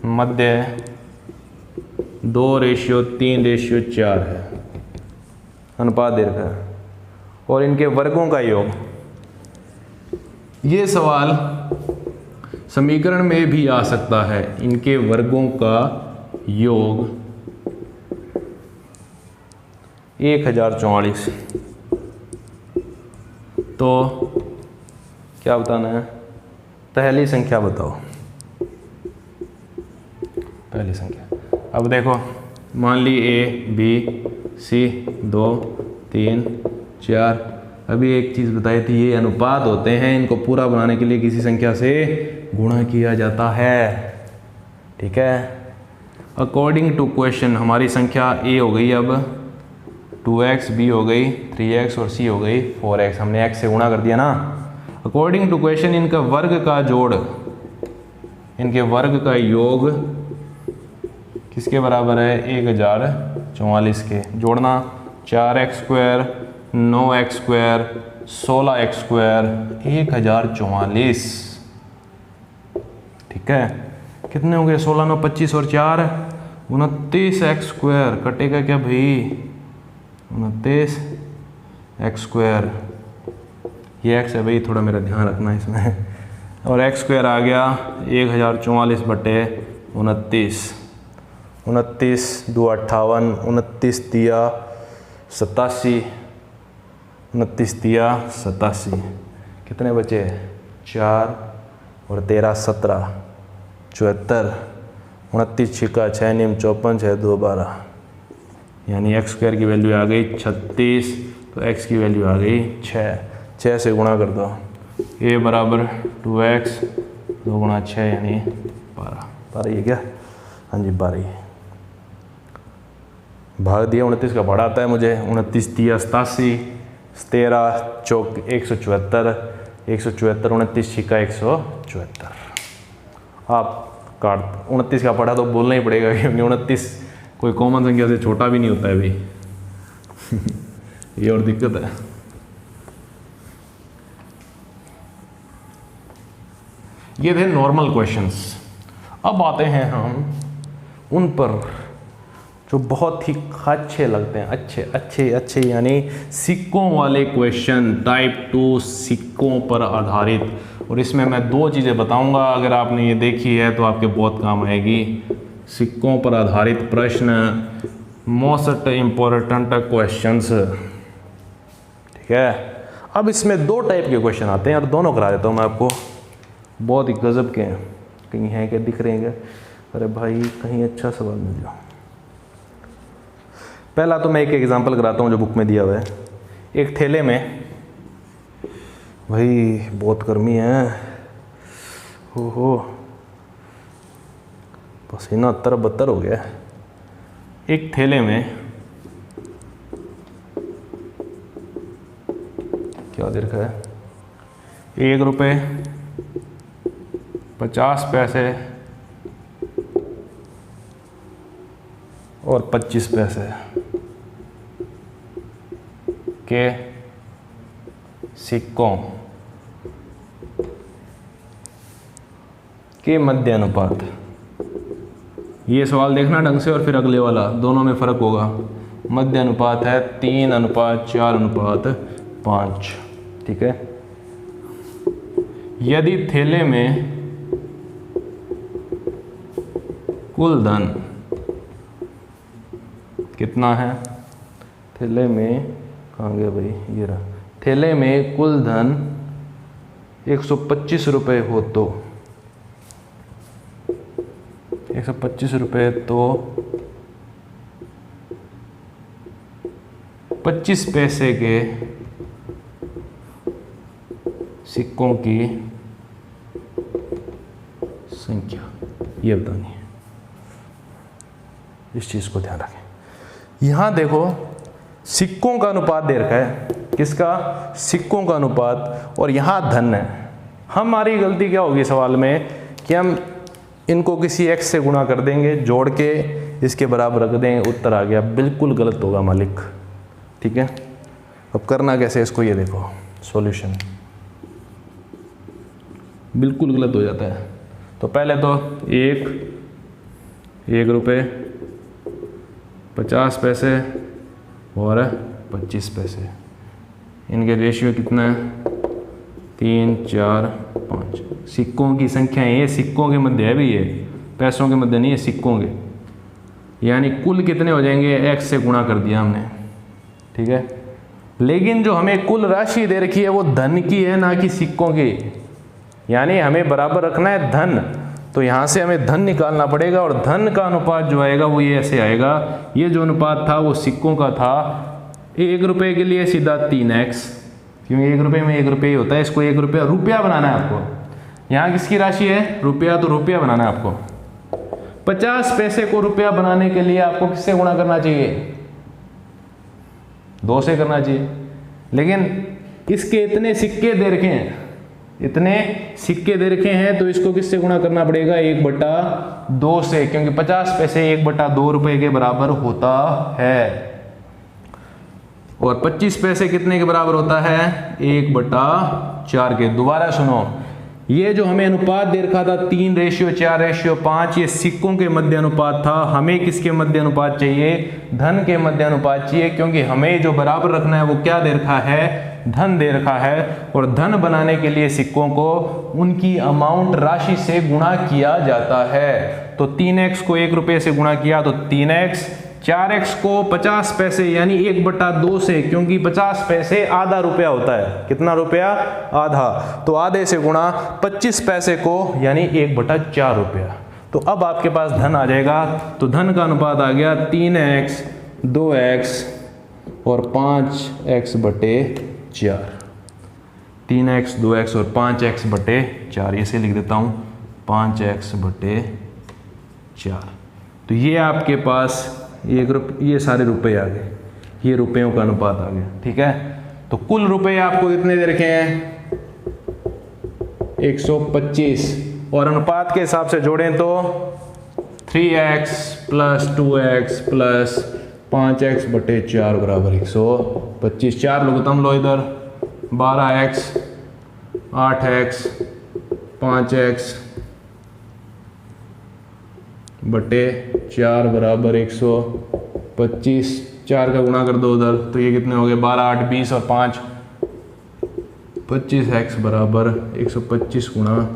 मध्य 2:3:4 है, अनुपात दे रखा है, और इनके वर्गों का योग। ये सवाल समीकरण में भी आ सकता है, इनके वर्गों का योग 1044। तो क्या बताना है? पहली संख्या बताओ, पहली संख्या। अब देखो, मान ली a b c 2 3 4। अभी एक चीज़ बताई थी, ये अनुपात होते हैं, इनको पूरा बनाने के लिए किसी संख्या से गुणा किया जाता है। ठीक है, अकॉर्डिंग टू क्वेश्चन हमारी संख्या a हो गई, अब 2x, b हो गई 3x और c हो गई 4x। हमने x से गुणा कर दिया ना। अकॉर्डिंग टू क्वेश्चन इनका वर्ग का जोड़, इनके वर्ग का योग किसके बराबर है? 1044 के। जोड़ना 4x², 9x², 16x², 1044। ठीक है, कितने हो गए? 16 9 25 और 4 29x²। कटेगा क्या भाई? 29x²। ये x है भाई, थोड़ा मेरा ध्यान रखना इसमें। और x² आ गया 1044/29। 29 2 58, 29 दिया 87, 29 दिया 87। कितने बचे? 4 और 13 17, 74। 29 छिका 6 निम 54, 6 2 12, यानी x² की वैल्यू आ गई 36, तो x की वैल्यू आ गई 6। 6 से गुणा कर दो, a बराबर 2x 2 गुणा 6 यानी 12। 12 ये क्या? हाँ जी 12। भाग दिया 29 का भाड़ा आता है मुझे, 29 दिया 87, 13 चौक 174, 174 29 छिका 174। आप काट 29 का पढ़ा तो बोलना ही पड़ेगा क्योंकि 29 कोई कॉमन संख्या से छोटा भी नहीं होता है भाई। ये और दिक्कत है। ये थे नॉर्मल क्वेश्चंस। अब आते हैं हम उन पर जो बहुत ही अच्छे लगते हैं, अच्छे यानी सिक्कों वाले क्वेश्चन, टाइप 2 सिक्कों पर आधारित। और इसमें मैं 2 चीज़ें बताऊंगा, अगर आपने ये देखी है तो आपके बहुत काम आएगी। सिक्कों पर आधारित प्रश्न, मोस्ट इम्पोर्टेंट क्वेश्चंस। ठीक है, अब इसमें 2 टाइप के क्वेश्चन आते हैं और दोनों करा देता हूँ मैं आपको। बहुत ही गजब के हैं। कहीं हैं क्या? दिख रहे हैं क्या? अरे भाई कहीं अच्छा सवाल मिल जाओ। पहला तो मैं एक एग्जांपल कराता हूँ जो बुक में दिया हुआ है। एक थैले में, भाई बहुत गर्मी है, हो पसीना अत्तर बत्तर हो गया। एक थैले में क्या दे रखा है? 1 रुपये 50 पैसे और 25 पैसे के सिक्कों के मध्य अनुपात। ये सवाल देखना ढंग से और फिर अगले वाला, दोनों में फ़र्क होगा। मध्य अनुपात है 3:4:5, ठीक है। यदि थैले में कुल धन कितना है, थैले में कहाँ गया भाई, ये रहा, थैले में कुल धन 125 रुपये हो तो 125 रुपये तो 25 पैसे के सिक्कों की संख्या, ये बतानी है। इस चीज़ को ध्यान रखें। यहाँ देखो सिक्कों का अनुपात दे रखा है, किसका, सिक्कों का अनुपात, और यहाँ धन है। हमारी गलती क्या होगी सवाल में कि हम इनको किसी x से गुणा कर देंगे, जोड़ के इसके बराबर रख देंगे, उत्तर आ गया। बिल्कुल गलत होगा मालिक, ठीक है। अब करना कैसे इसको, ये देखो सॉल्यूशन बिल्कुल गलत हो जाता है। तो पहले तो 1 रुपये 50 पैसे और 25 पैसे, इनके रेशियो कितना है, 3, 4, 5। सिक्कों की संख्या है, ये सिक्कों के मध्य है भी, ये पैसों के मध्य नहीं है, सिक्कों के। यानी कुल कितने हो जाएंगे, x से गुणा कर दिया हमने, ठीक है। लेकिन जो हमें कुल राशि दे रखी है वो धन की है, ना कि सिक्कों की। यानी हमें बराबर रखना है धन, तो यहाँ से हमें धन निकालना पड़ेगा, और धन का अनुपात जो आएगा वो ये ऐसे आएगा। ये जो अनुपात था वो सिक्कों का था, 1 रुपये के लिए सीधा 3x, क्योंकि 1 रुपये में 1 रुपये ही होता है। इसको 1 रुपया रुपया बनाना है आपको। यहाँ किसकी राशि है, रुपया, तो रुपया बनाना है आपको। 50 पैसे को रुपया बनाने के लिए आपको किससे गुणा करना चाहिए, 2 से करना चाहिए। लेकिन इसके इतने सिक्के दे रखे हैं, इतने सिक्के दे रखे हैं, तो इसको किससे गुणा करना पड़ेगा, 1/2 से, क्योंकि 50 पैसे 1/2 रुपये के बराबर होता है। और 25 पैसे कितने के बराबर होता है, 1/4 के। दोबारा सुनो, ये जो हमें अनुपात दे रखा था 3:4:5, ये सिक्कों के मध्य अनुपात था। हमें किसके मध्य अनुपात चाहिए, धन के मध्य अनुपात चाहिए, क्योंकि हमें जो बराबर रखना है वो क्या दे रखा है, धन दे रखा है। और धन बनाने के लिए सिक्कों को उनकी अमाउंट, राशि से गुणा किया जाता है। तो 3x को 1 रुपये से गुणा किया तो 3x, 4x को 50 पैसे यानी 1/2 से, क्योंकि 50 पैसे आधा रुपया होता है। कितना रुपया, आधा, तो आधे से गुणा 25 पैसे को यानी 1/4 रुपया। तो अब आपके पास धन आ जाएगा। तो धन का अनुपात आ गया 3x, 2x और 5x/4। 3x, 2x और 5x/4, इसे लिख देता हूँ 5x/4। तो ये आपके पास ये सारे रुपए आ गए, ये रुपयों का अनुपात आ गया, ठीक है। तो कुल रुपए आपको कितने दे रखे हैं, 125, और अनुपात के हिसाब से जोड़ें तो 3x + 2x + 5x/4 बराबर 125। 4 लघुत्तम लो इधर, 12x, 8x, 5x/4 बराबर 125। 4 का गुणा कर दो उधर, तो ये कितने हो गए, 12, 8, 20 और 5 25x बराबर 125 गुणा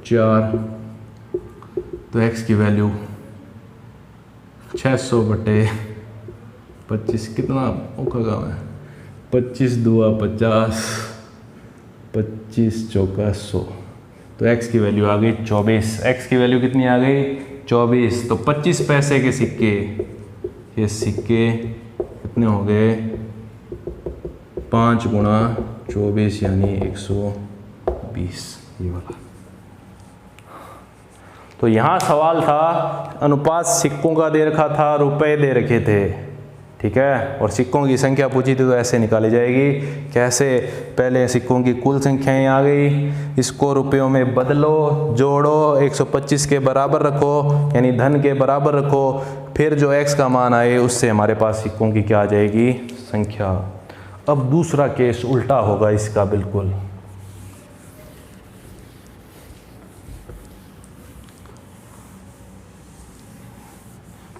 4। तो x की वैल्यू 600/25, कितना औखा काम है, 25 दूआ 50, 25 चौका 100। तो x की वैल्यू आ गई 24। x की वैल्यू कितनी आ गई, 24। तो 25 पैसे के सिक्के, ये सिक्के कितने हो गए, 5 गुणा 24 यानी 120, ये वाला। तो यहाँ सवाल था, अनुपात सिक्कों का दे रखा था, रुपए दे रखे थे, ठीक है, और सिक्कों की संख्या पूछी थी, तो ऐसे निकाली जाएगी। कैसे, पहले सिक्कों की कुल संख्याएं आ गई, इसको रुपयों में बदलो, जोड़ो, 125 के बराबर रखो यानी धन के बराबर रखो, फिर जो x का मान आए उससे हमारे पास सिक्कों की क्या आ जाएगी, संख्या। अब दूसरा केस उल्टा होगा इसका बिल्कुल।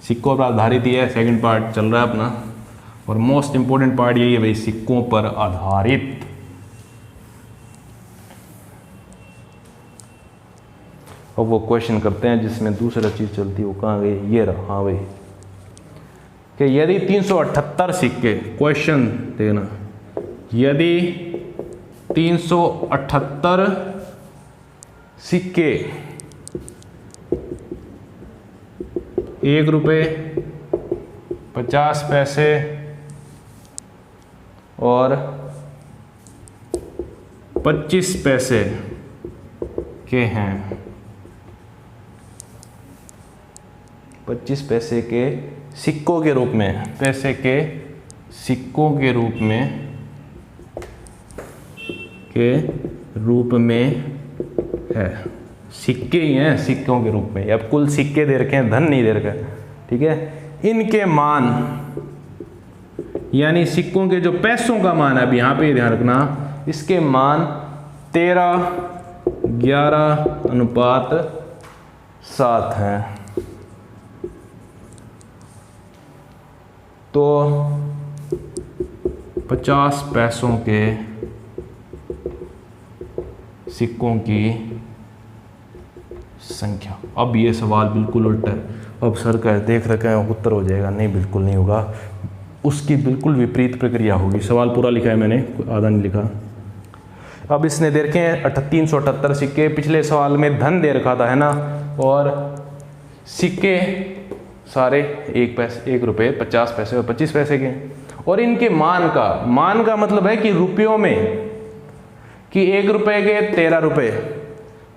सिक्कों पर आधारित ही है, सेकंड पार्ट चल रहा है अपना। और मोस्ट इंपॉर्टेंट पार्ट यही है भाई, सिक्कों पर आधारित। अब वो क्वेश्चन करते हैं जिसमें दूसरा चीज़ चलती है, वो कहाँ गई, ये रहा। हाँ भाई, कि यदि 378 सिक्के, क्वेश्चन देखना, यदि 378 सिक्के 1 रुपये 50 पैसे और 25 पैसे के हैं, 25 पैसे के सिक्कों के रूप में, पैसे के सिक्कों के रूप में है, सिक्के ही हैं सिक्कों के रूप में। अब कुल सिक्के दे रखे हैं, धन नहीं दे रखा है, ठीक है। इनके मान, यानी सिक्कों के जो पैसों का मान है, अब यहाँ पे ध्यान रखना, इसके मान 13:11:7 हैं। तो 50 पैसों के सिक्कों की संख्या। अब ये सवाल बिल्कुल उल्टा है। अब सर का देख रखा है उत्तर हो जाएगा, नहीं बिल्कुल नहीं होगा, उसकी बिल्कुल विपरीत प्रक्रिया होगी। सवाल पूरा लिखा है मैंने, आधा नहीं लिखा। अब इसने दे रखे हैं 378 सिक्के, पिछले सवाल में धन दे रखा था, है ना, और सिक्के सारे 1 रुपये 50 पैसे और 25 पैसे के। और इनके मान का मतलब है कि रुपयों में, कि 1 रुपये के 13 रुपये,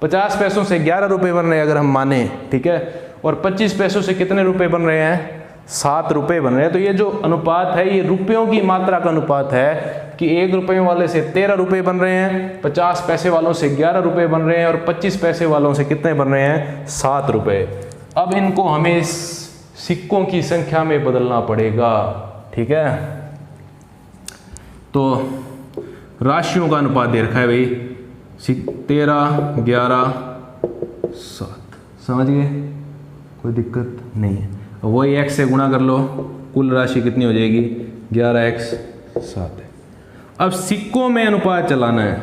50 पैसों से 11 रुपये बन रहे हैं अगर हम माने, ठीक है, और 25 पैसों से कितने रुपए बन रहे हैं, 7 रुपये बन रहे हैं। तो ये जो अनुपात है, ये रुपयों की मात्रा का अनुपात है, कि 1 रुपये वाले से 13 रुपये बन रहे हैं, 50 पैसे वालों से 11 रुपये बन रहे हैं, और 25 पैसे वालों से कितने बन रहे हैं, 7 रुपये। अब इनको हमें सिक्कों की संख्या में बदलना पड़ेगा, ठीक है। तो राशियों का अनुपात दे रखा है भाई, 13:11:7, समझ गए, कोई दिक्कत नहीं है। वही x से गुणा कर लो, कुल राशि कितनी हो जाएगी, 11x 7 है। अब सिक्कों में अनुपात चलाना है।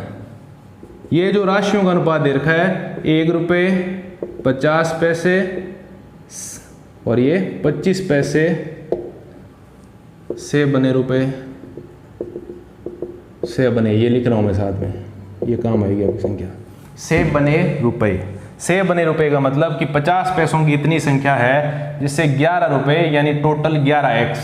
ये जो राशियों का अनुपात दे रखा है, 1 रुपये 50 पैसे और ये 25 पैसे से बने रुपए से बने, ये लिख रहा हूँ मैं साथ में, ये काम आएगी आपकी संख्या, से बने रुपए। से बने रुपए का मतलब कि 50 पैसों की इतनी संख्या है जिससे 11 रुपये, यानी टोटल 11x।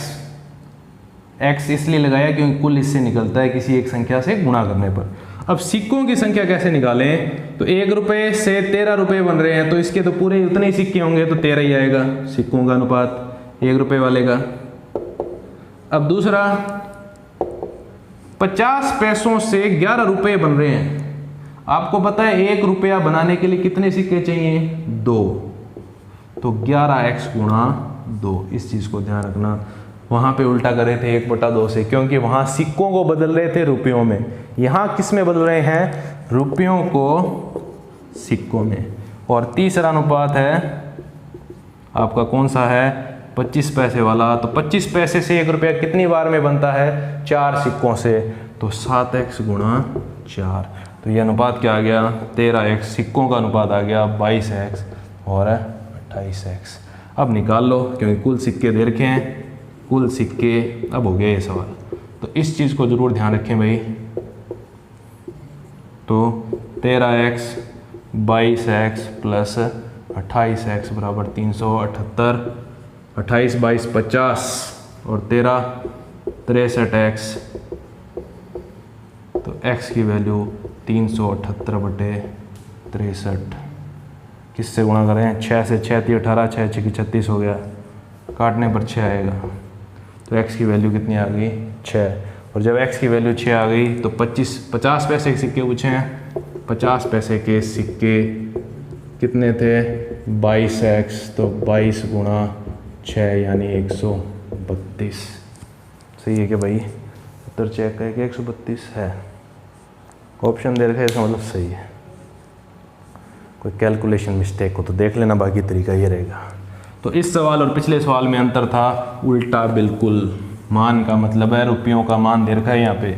x इसलिए लगाया क्योंकि कुल इससे निकलता है किसी एक संख्या से गुणा करने पर। अब सिक्कों की संख्या कैसे निकालें, तो 1 रुपये से 13 रुपये बन रहे हैं, तो इसके तो पूरे उतने ही सिक्के होंगे, तो 13 ही आएगा सिक्कों का अनुपात 1 रुपये वाले का। अब दूसरा, 50 पैसों से 11 रुपये बन रहे हैं। आपको पता है 1 रुपया बनाने के लिए कितने सिक्के चाहिए, 2, तो 11x गुणा 2। इस चीज़ को ध्यान रखना। वहाँ पे उल्टा कर रहे थे 1/2 से, क्योंकि वहाँ सिक्कों को बदल रहे थे रुपयों में, यहाँ किस में बदल रहे हैं, रुपयों को सिक्कों में। और तीसरा अनुपात है आपका कौन सा है, 25 पैसे वाला। तो 25 पैसे से 1 रुपया कितनी बार में बनता है, 4 सिक्कों से, तो 7x गुणा 4। तो ये अनुपात क्या आ गया, 13x। सिक्कों का अनुपात आ गया 22x और 28x। अब निकाल लो, क्योंकि कुल सिक्के दे रखे हैं, कुल सिक्के। अब हो गया ये सवाल। तो इस चीज़ को ज़रूर ध्यान रखें भाई। तो 13x 22x प्लस 28x बराबर 378, 28 22 50 और 13 63x। तो x की वैल्यू 378/63। किससे गुणा करें, 6 से 6 × 18, 6 × 6 = 36 हो गया, काटने पर 6 आएगा। तो x की वैल्यू कितनी आ गई, 6। और जब x की वैल्यू 6 आ गई तो 50 पैसे के सिक्के पूछे हैं। 50 पैसे के सिक्के कितने थे, 22x, तो 22 गुणा 6 यानी 132। सही है कि भाई, उत्तर चेक है कि 132 है। ऑप्शन दे रखा है, इसका मतलब सही है। कोई कैलकुलेशन मिस्टेक हो तो देख लेना, बाकी तरीका ये रहेगा। तो इस सवाल और पिछले सवाल में अंतर था उल्टा बिल्कुल। मान का मतलब है रुपयों का मान दे रखा है यहाँ पे,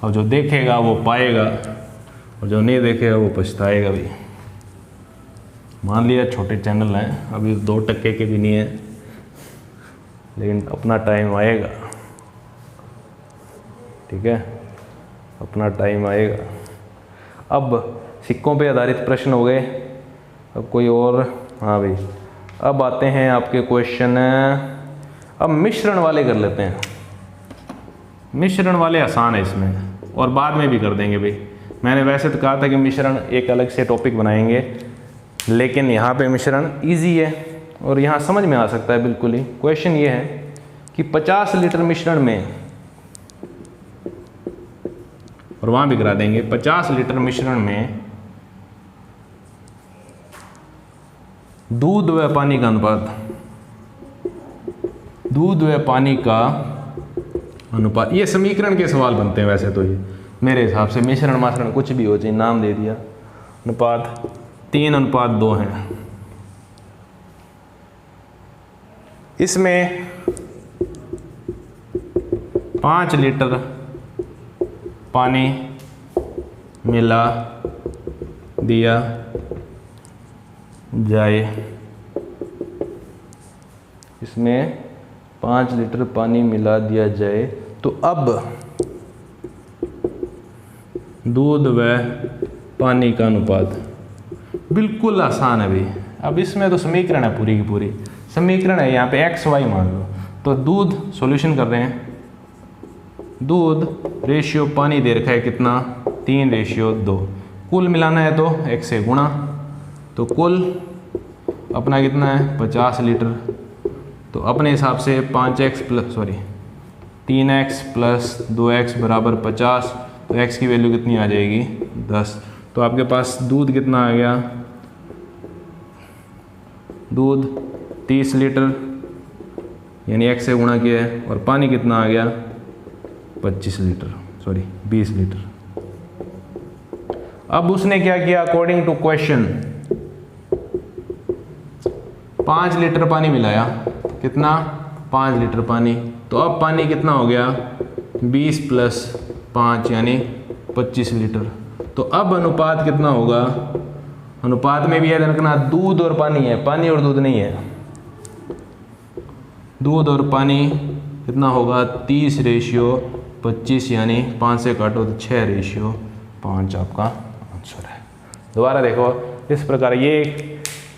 और जो देखेगा वो पाएगा और जो नहीं देखेगा वो पछताएगा भी। मान लिया छोटे चैनल हैं, अभी 2 टक्के के भी नहीं है, लेकिन अपना टाइम आएगा, ठीक है, अपना टाइम आएगा। अब सिक्कों पे आधारित प्रश्न हो गए, अब कोई और, हाँ भाई, अब आते हैं आपके क्वेश्चन। अब मिश्रण वाले कर लेते हैं। मिश्रण वाले आसान है इसमें, और बाद में भी कर देंगे भाई। मैंने वैसे तो कहा था कि मिश्रण एक अलग से टॉपिक बनाएंगे, लेकिन यहाँ पे मिश्रण इजी है और यहाँ समझ में आ सकता है बिल्कुल ही। क्वेश्चन ये है कि 50 लीटर मिश्रण में, और वहाँ भी करा देंगे, 50 लीटर मिश्रण में दूध व पानी का अनुपात, दूध व पानी का अनुपात, ये समीकरण के सवाल बनते हैं वैसे तो। ये मेरे हिसाब से मिश्रण माश्रण कुछ भी हो चाहिए, नाम दे दिया। अनुपात 3:2 है। इसमें 5 लीटर पानी मिला दिया जाए, इसमें 5 लीटर पानी मिला दिया जाए, तो अब दूध व पानी का अनुपात, बिल्कुल आसान है भाई। अब इसमें तो समीकरण है पूरी की पूरी, समीकरण है यहाँ पे x y मान लो। तो दूध सॉल्यूशन कर रहे हैं, दूध रेशियो पानी दे रखा है कितना, 3:2। कुल मिलाना है तो x से गुणा, तो कुल अपना कितना है 50 लीटर। तो अपने हिसाब से 3x प्लस 2x बराबर 50। तो x की वैल्यू कितनी आ जाएगी 10। तो आपके पास दूध कितना आ गया, दूध 30 लीटर यानी x से गुणा किया है, और पानी कितना आ गया 20 लीटर। अब उसने क्या किया, अकॉर्डिंग टू क्वेश्चन 5 लीटर पानी मिलाया, कितना 5 लीटर पानी। तो अब पानी कितना हो गया 20 + 5 यानी 25 लीटर। तो अब अनुपात कितना होगा, अनुपात में भी याद रखना दूध और पानी है, पानी और दूध नहीं है। दूध और पानी कितना होगा 30:25 यानी 5 से काटो तो 6:5 आपका आंसर है। दोबारा देखो, इस प्रकार ये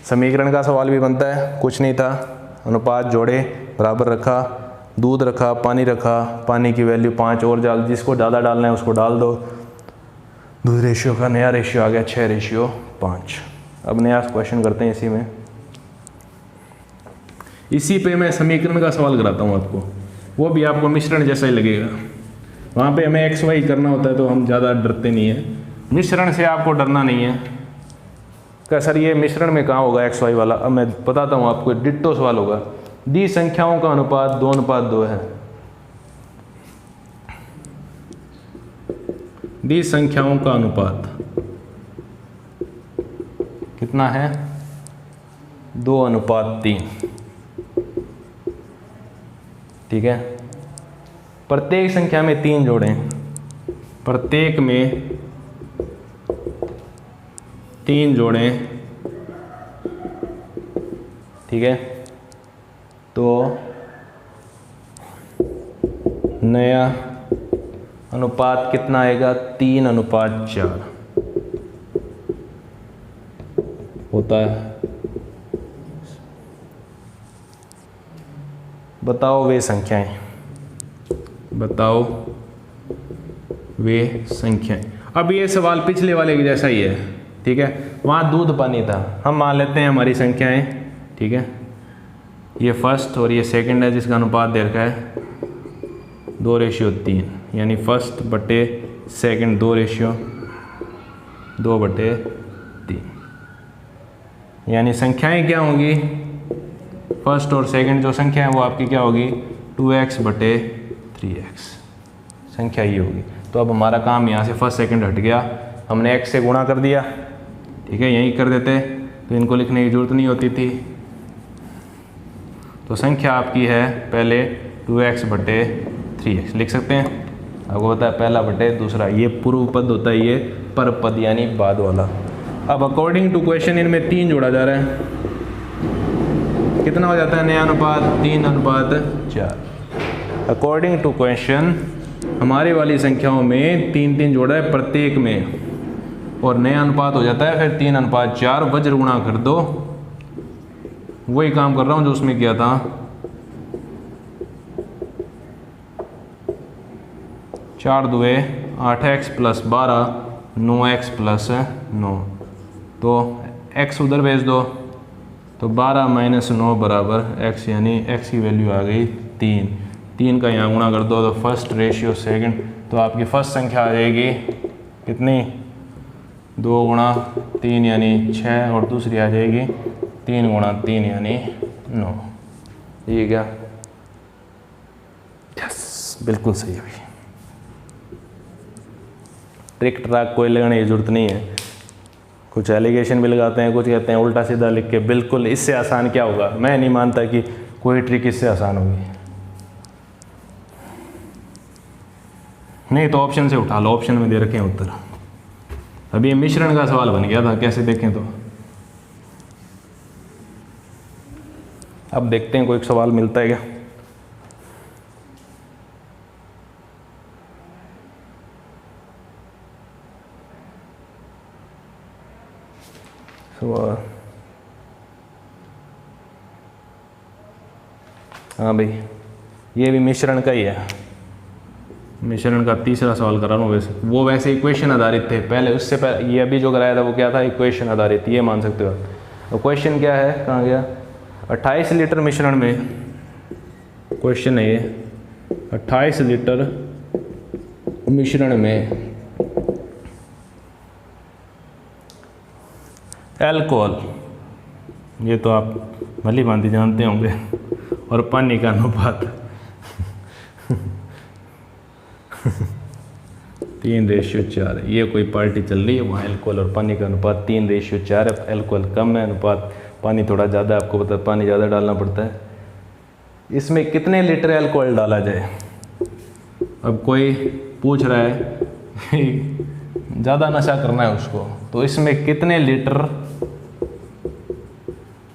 समीकरण का सवाल भी बनता है, कुछ नहीं था, अनुपात जोड़े, बराबर रखा, दूध रखा, पानी रखा, पानी की वैल्यू 5 और डाल, जिसको ज़्यादा डालना है उसको डाल दो। दूध रेशियो का नया रेशियो आ गया 6:5। अब नया क्वेश्चन करते हैं इसी में। इसी पे मैं समीकरण का सवाल कराता हूँ आपको, वो भी आपको मिश्रण जैसा ही लगेगा। वहाँ पे हमें x y करना होता है तो हम ज़्यादा डरते नहीं हैं, मिश्रण से आपको डरना नहीं है। क्या सर ये मिश्रण में कहाँ होगा x y वाला, अब मैं बताता हूँ आपको, डिट्टो सवाल होगा। दी संख्याओं का अनुपात 2:2 है, दी संख्याओं का अनुपात कितना है 2:3, ठीक है। प्रत्येक संख्या में 3 जोड़ें, प्रत्येक में 3 जोड़ें, ठीक है। तो नया अनुपात कितना आएगा 3:4 होता है। बताओ वे संख्याएं, बताओ वे संख्याएं। अब ये सवाल पिछले वाले के जैसा ही है, ठीक है। वहाँ दूध पानी था, हम मान लेते हैं हमारी संख्याएं, ठीक है। ये फर्स्ट और ये सेकंड है जिसका अनुपात दे रखा है 2:3, यानी फर्स्ट बटे सेकंड 2:3, यानी संख्याएं क्या होंगी, फर्स्ट और सेकंड जो संख्या है वो आपकी क्या होगी 2x/3x, संख्या ही होगी। तो अब हमारा काम यहाँ से फर्स्ट सेकंड हट गया, हमने x से गुणा कर दिया, ठीक है, यहीं कर देते। तो तो इनको लिखने की ज़रूरत नहीं होती थी। तो संख्या आपकी है पहले 2x बटे 3x लिख सकते हैं। आपको पता है पहला बटे दूसरा, ये पूर्व पद होता है, ये पर पद यानी बाद वाला। अब अकॉर्डिंग टू क्वेश्चन इनमें 3 जोड़ा जा रहा है, कितना हो जाता है नया अनुपात 3:4। अकॉर्डिंग टू क्वेश्चन हमारे वाली संख्याओं में 3 जोड़ा है प्रत्येक में, और नया अनुपात हो जाता है फिर 3:4। वज्र गुणा कर दो, वही काम कर रहा हूँ जो उसमें किया था। 4 दूए 8x + 12, 9x + 9। तो x उधर भेज दो, तो 12 - 9 = x, यानी x की वैल्यू आ गई 3। 3 का यहाँ गुणा कर दो तो फर्स्ट रेशियो सेकंड, तो आपकी फर्स्ट संख्या आ जाएगी कितनी 2 × 3 यानी 6, और दूसरी आ जाएगी 3 × 3 यानी 9। ये क्या? यस, बिल्कुल सही है भाई। ट्रिक ट्राक कोई लगाने की जरूरत नहीं है। कुछ एलिगेशन भी लगाते हैं, कुछ कहते हैं उल्टा सीधा लिख के। बिल्कुल इससे आसान क्या होगा? मैं नहीं मानता कि कोई ट्रिक इससे आसान होगी। नहीं तो ऑप्शन से उठा लो, ऑप्शन में दे रखे हैं उत्तर। अभी ये मिश्रण का सवाल बन गया था, कैसे देखें तो। अब देखते हैं कोई सवाल मिलता है क्या। हाँ भाई, ये भी मिश्रण का ही है। मिश्रण का तीसरा सवाल करा रहा हूँ। वैसे इक्वेशन आधारित थे पहले, उससे पहले ये अभी जो कराया था वो क्या था? इक्वेशन आधारित, ये मान सकते हो। और क्वेश्चन क्या है, कहाँ गया? 28 लीटर मिश्रण में, क्वेश्चन है ये, 28 लीटर मिश्रण में अल्कोहल, ये तो आप भली भांति जानते होंगे, और पानी का अनुपात 3:4। ये कोई पार्टी चल रही है, वहाँ अल्कोहल और पानी का अनुपात 3:4 है। अल्कोहल कम है, अनुपात पानी थोड़ा ज़्यादा है। आपको पता है पानी ज़्यादा डालना पड़ता है। इसमें कितने लीटर अल्कोहल डाला जाए? अब कोई पूछ रहा है ज़्यादा नशा करना है उसको, तो इसमें कितने लीटर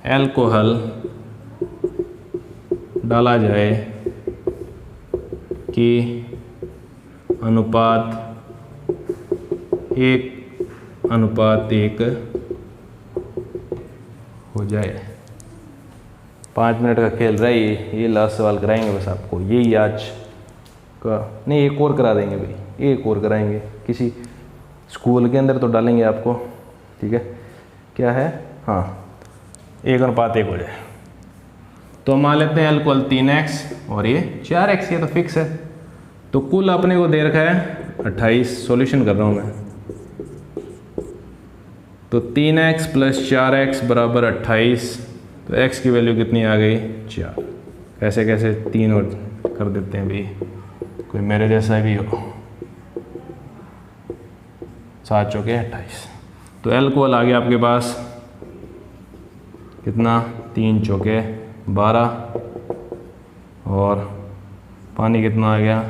अल्कोहल डाला जाए कि अनुपात 1:1 हो जाए। 5 मिनट का खेल रहा है ये लास्ट सवाल कराएंगे बस आपको, यही आज का नहीं, एक और करा देंगे भाई, एक और कराएंगे किसी स्कूल के अंदर तो डालेंगे आपको, ठीक है। क्या है? हाँ, 1:1 हो जाए। तो मान लेते हैं अल्कोहल 3x और ये 4x, ये तो फिक्स है। तो कुल अपने को दे रखा है 28, सॉल्यूशन कर रहा हूँ मैं। तो 3x + 4x = 28। तो x की वैल्यू कितनी आ गई? 4। कैसे कैसे 3 और कर देते हैं भाई, कोई मेरे जैसा भी हो। 7 चौके 28। तो अल्कोहल आ गया आपके पास कितना? 3 चौके 12, और पानी कितना आ गया?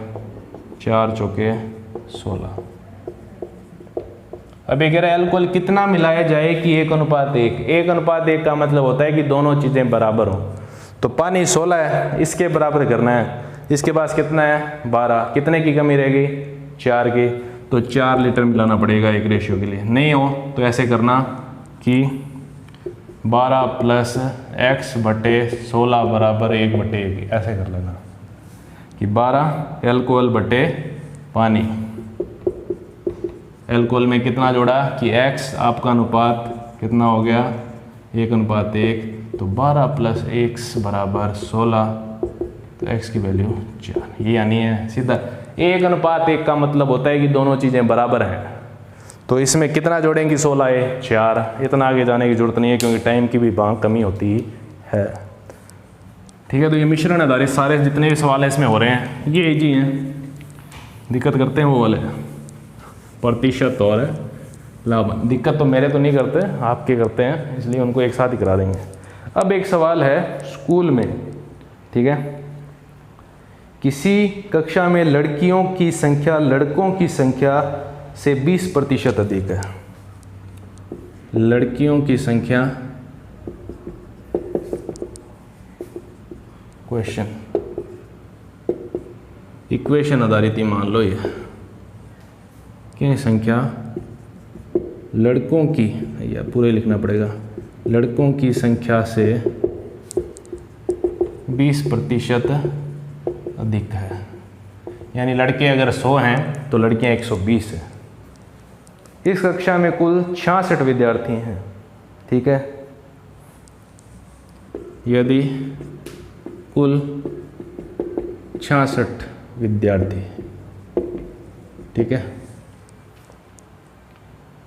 4 चौके 16। अभी कह रहे हैं अल्कोहल कितना मिलाया जाए कि 1:1। 1:1 का मतलब होता है कि दोनों चीज़ें बराबर हों। तो पानी 16 है, इसके बराबर करना है। इसके पास कितना है? 12। कितने की कमी रहेगी? 4 की। तो 4 लीटर मिलाना पड़ेगा एक रेशियो के लिए। नहीं हो तो ऐसे करना कि 12 + x बटे 16 = 1/1, ऐसे कर लेना कि 12 अल्कोहल बटे पानी। अल्कोहल में कितना जोड़ा कि x, आपका अनुपात कितना हो गया? 1:1। तो 12 + x = 16। तो x की वैल्यू 4। ये यानी है सीधा 1:1 का मतलब होता है कि दोनों चीज़ें बराबर हैं। तो इसमें कितना जोड़ेंगे? 16 है 4। इतना आगे जाने की जरूरत नहीं है क्योंकि टाइम की भी वहाँ कमी होती है, ठीक है। तो ये मिश्रण आधारित सारे जितने भी सवाल है इसमें हो रहे हैं, ये इजी हैं। दिक्कत करते हैं वो वाले प्रतिशत और लाभ। दिक्कत तो मेरे तो नहीं करते, आपके करते हैं, इसलिए उनको एक साथ ही करा देंगे। अब एक सवाल है स्कूल में, ठीक है, किसी कक्षा में लड़कियों की संख्या लड़कों की संख्या से 20% अधिक है। लड़कियों की संख्या, क्वेश्चन इक्वेशन आधारित ही मान लो, ये क्या संख्या लड़कों की, या पूरे लिखना पड़ेगा, लड़कों की संख्या से 20% अधिक है। यानी लड़के अगर 100 हैं तो लड़कियां 120 है। इस कक्षा में कुल 66 विद्यार्थी हैं, ठीक है। यदि कुल 66 विद्यार्थी, ठीक है,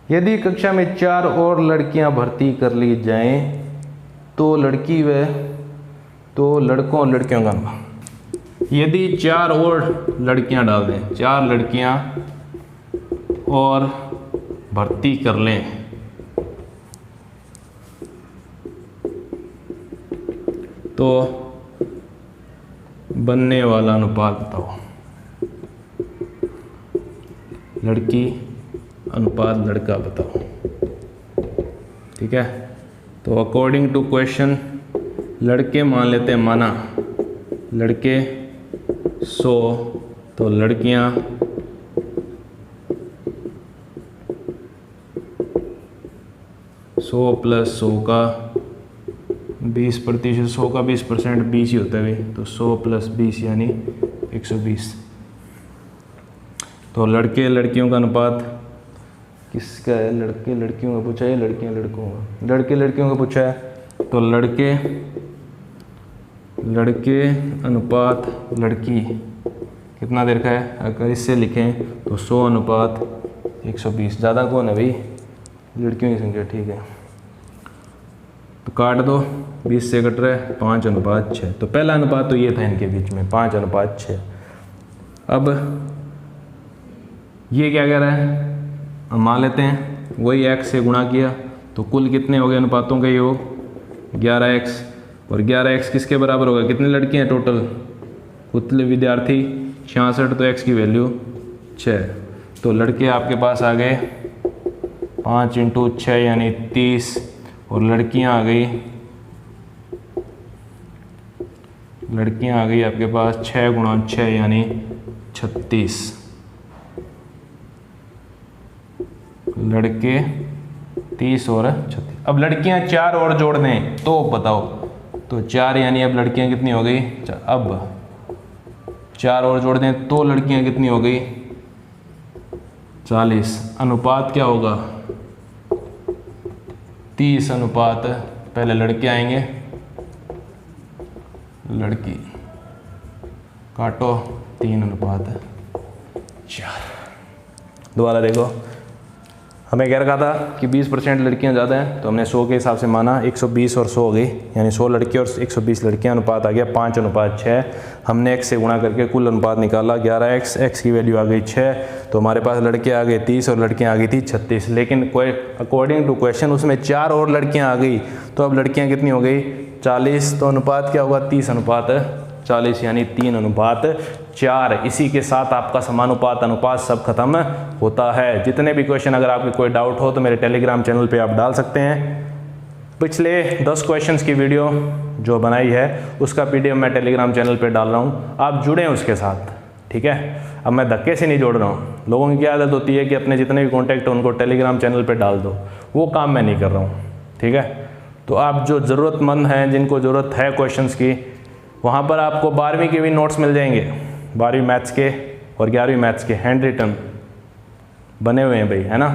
यदि कक्षा में 4 और लड़कियां भर्ती कर ली जाएं तो लड़कों और लड़कियों का, यदि 4 और लड़कियां डाल दें, 4 लड़कियां और भर्ती कर लें तो बनने वाला अनुपात बताओ। लड़की अनुपात लड़का बताओ, ठीक है। तो अकॉर्डिंग टू क्वेश्चन लड़के मान लेते हैं, माना लड़के 100 तो लड़कियां 100 + 100 का 20%, 100 का 20% 20 ही होता है भाई, तो 100 + 20 यानी 120। तो लड़के लड़कियों का अनुपात किसका है? लड़के लड़कियों का पूछा है, लड़कियां लड़कों का? लड़के लड़कियों का पूछा है, तो लड़के अनुपात लड़की कितना देर का है? अगर इससे लिखें तो 100 अनुपात 120। ज़्यादा कौन है भाई? लड़कियों की संख्या, ठीक है। तो काट दो, 20 से कट रहा है, 5 अनुपात 6। तो पहला अनुपात तो ये था इनके बीच में, 5 अनुपात 6। अब ये क्या कह रहा है? हम मान लेते हैं वही x से गुणा किया तो कुल कितने हो गए अनुपातों का योग? 11x। और 11x किसके बराबर होगा? कितनी लड़कियां टोटल? कुल विद्यार्थी 66, तो x की वैल्यू 6। तो लड़के आपके पास आ गए 5 × 6 यानी 30, और लड़कियां आ गई आपके पास 6 × 6 यानी 36। लड़के 30 और 36। अब लड़कियां 4 और जोड़ दें तो बताओ, तो 4 यानी अब लड़कियां कितनी हो गई? अब 4 और जोड़ दें तो लड़कियां कितनी हो गई? 40। अनुपात क्या होगा? 30 अनुपात, पहले लड़के आएंगे, लड़की काटो, 3 अनुपात 4। दोबारा देखो, हमें कह रखा था कि 20% लड़कियां ज़्यादा हैं, तो हमने 100 के हिसाब से माना, 120 और 100 हो गई, यानी 100 लड़के और 120 लड़कियां, अनुपात आ गया 5 अनुपात 6। हमने x से गुणा करके कुल अनुपात निकाला 11x, x की वैल्यू आ गई 6, तो हमारे पास लड़के आ गए 30 और लड़कियां आ गई थी 36। लेकिन अकॉर्डिंग टू क्वेश्चन उसमें 4 और लड़कियाँ आ गई, तो अब लड़कियाँ कितनी हो गई? 40। तो अनुपात क्या होगा? 30 अनुपात 40 यानी 3 अनुपात 4। इसी के साथ आपका समानुपात अनुपात सब खत्म होता है। जितने भी क्वेश्चन अगर आपके कोई डाउट हो तो मेरे टेलीग्राम चैनल पे आप डाल सकते हैं। पिछले 10 क्वेश्चंस की वीडियो जो बनाई है उसका PDF मैं टेलीग्राम चैनल पे डाल रहा हूँ, आप जुड़ें उसके साथ, ठीक है। अब मैं धक्के से नहीं जोड़ रहा हूँ, लोगों की क्या आदत होती है कि अपने जितने भी कॉन्टैक्ट है उनको टेलीग्राम चैनल पर डाल दो, वो काम मैं नहीं कर रहा हूँ, ठीक है। तो आप जो ज़रूरतमंद हैं, जिनको ज़रूरत है क्वेश्चंस की, वहाँ पर आपको 12वीं के भी नोट्स मिल जाएंगे, 12वीं मैथ्स के और 11वीं मैथ्स के हैंड रिटन बने हुए हैं भाई, है ना।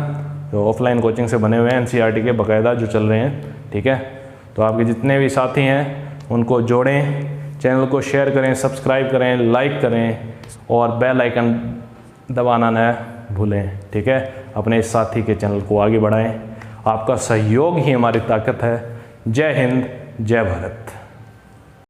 तो ऑफलाइन कोचिंग से बने हुए हैं, NCERT के बाकायदा जो चल रहे हैं, ठीक है। तो आपके जितने भी साथी हैं उनको जोड़ें, चैनल को शेयर करें, सब्सक्राइब करें, लाइक करें और बेल आइकन दबाना न भूलें, ठीक है। अपने इस साथी के चैनल को आगे बढ़ाएं, आपका सहयोग ही हमारी ताकत है। जय हिंद, जय भारत।